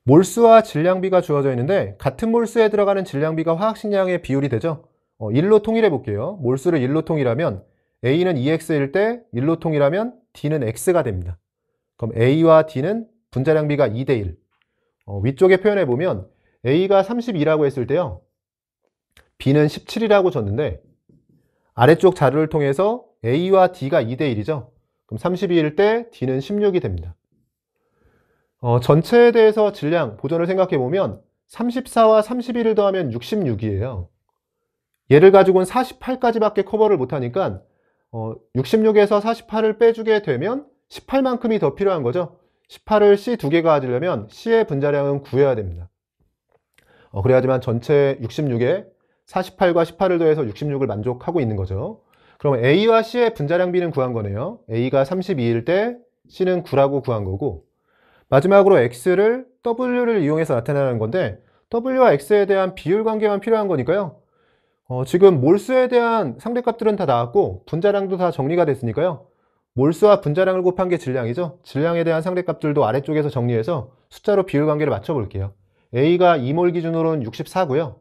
몰수와 질량비가 주어져 있는데 같은 몰수에 들어가는 질량비가 화학식량의 비율이 되죠. 1로 통일해 볼게요. 몰수를 1로 통일하면 A는 2X일 때 1로 통일하면 D는 X가 됩니다. 그럼 A와 D는 분자량비가 2대 1. 위쪽에 표현해 보면 A가 32라고 했을 때요. B는 17이라고 줬는데 아래쪽 자료를 통해서 A와 D가 2대 1이죠. 그럼 32일 때 D는 16이 됩니다. 전체에 대해서 질량, 보존을 생각해 보면 34와 31을 더하면 66이에요. 얘를 가지고는 48까지밖에 커버를 못하니까 66에서 48을 빼주게 되면 18만큼이 더 필요한 거죠. 18을 C 2개가 가지려면 C의 분자량은 구해야 됩니다. 그래야지만 전체 66에 48과 18을 더해서 66을 만족하고 있는 거죠. 그럼 A와 C의 분자량비는 구한 거네요. A가 32일 때 C는 9라고 구한 거고, 마지막으로 X를 W를 이용해서 나타내는 건데 W와 X에 대한 비율 관계만 필요한 거니까요. 지금 몰수에 대한 상대값들은 다 나왔고 분자량도 다 정리가 됐으니까요. 몰수와 분자량을 곱한 게 질량이죠. 질량에 대한 상대값들도 아래쪽에서 정리해서 숫자로 비율 관계를 맞춰 볼게요. A가 2몰 기준으로는 64고요.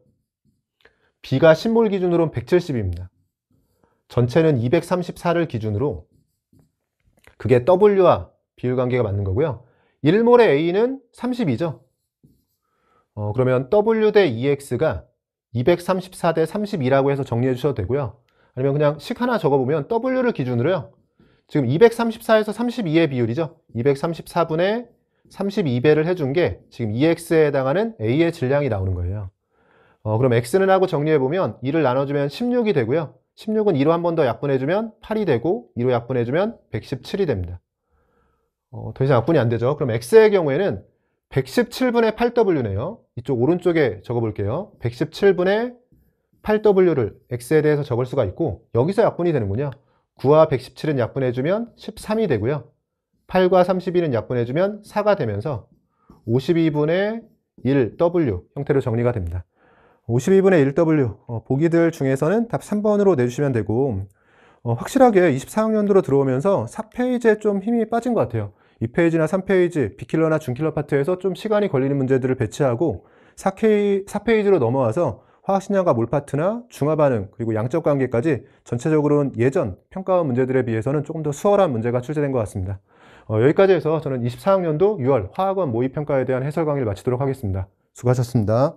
B가 10몰 기준으로는 170입니다. 전체는 234를 기준으로 그게 W와 비율 관계가 맞는 거고요. 1몰의 A는 32죠. 그러면 W 대 EX가 234 대 32라고 해서 정리해 주셔도 되고요. 아니면 그냥 식 하나 적어보면 W를 기준으로요. 지금 234에서 32의 비율이죠. 234분의 32배를 해준 게 지금 EX에 해당하는 A의 질량이 나오는 거예요. 그럼 X는 하고 정리해보면 2를 나눠주면 16이 되고요. 16은 2로 한 번 더 약분해주면 8이 되고 2로 약분해주면 117이 됩니다. 더 이상 약분이 안 되죠. 그럼 X의 경우에는 117분의 8W네요. 이쪽 오른쪽에 적어볼게요. 117분의 8W를 X에 대해서 적을 수가 있고 여기서 약분이 되는군요. 9와 117은 약분해주면 13이 되고요. 8과 31은 약분해주면 4가 되면서 52분의 1W 형태로 정리가 됩니다. 52분의 1W 보기들 중에서는 답 3번으로 내주시면 되고, 확실하게 24학년도로 들어오면서 4페이지에 좀 힘이 빠진 것 같아요. 2페이지나 3페이지 빅킬러나 중킬러 파트에서 좀 시간이 걸리는 문제들을 배치하고 4페이지로 넘어와서 화학식량과 몰 파트나 중화반응 그리고 양적 관계까지 전체적으로는 예전 평가원 문제들에 비해서는 조금 더 수월한 문제가 출제된 것 같습니다. 여기까지 해서 저는 24학년도 6월 화학원 모의평가에 대한 해설 강의를 마치도록 하겠습니다. 수고하셨습니다.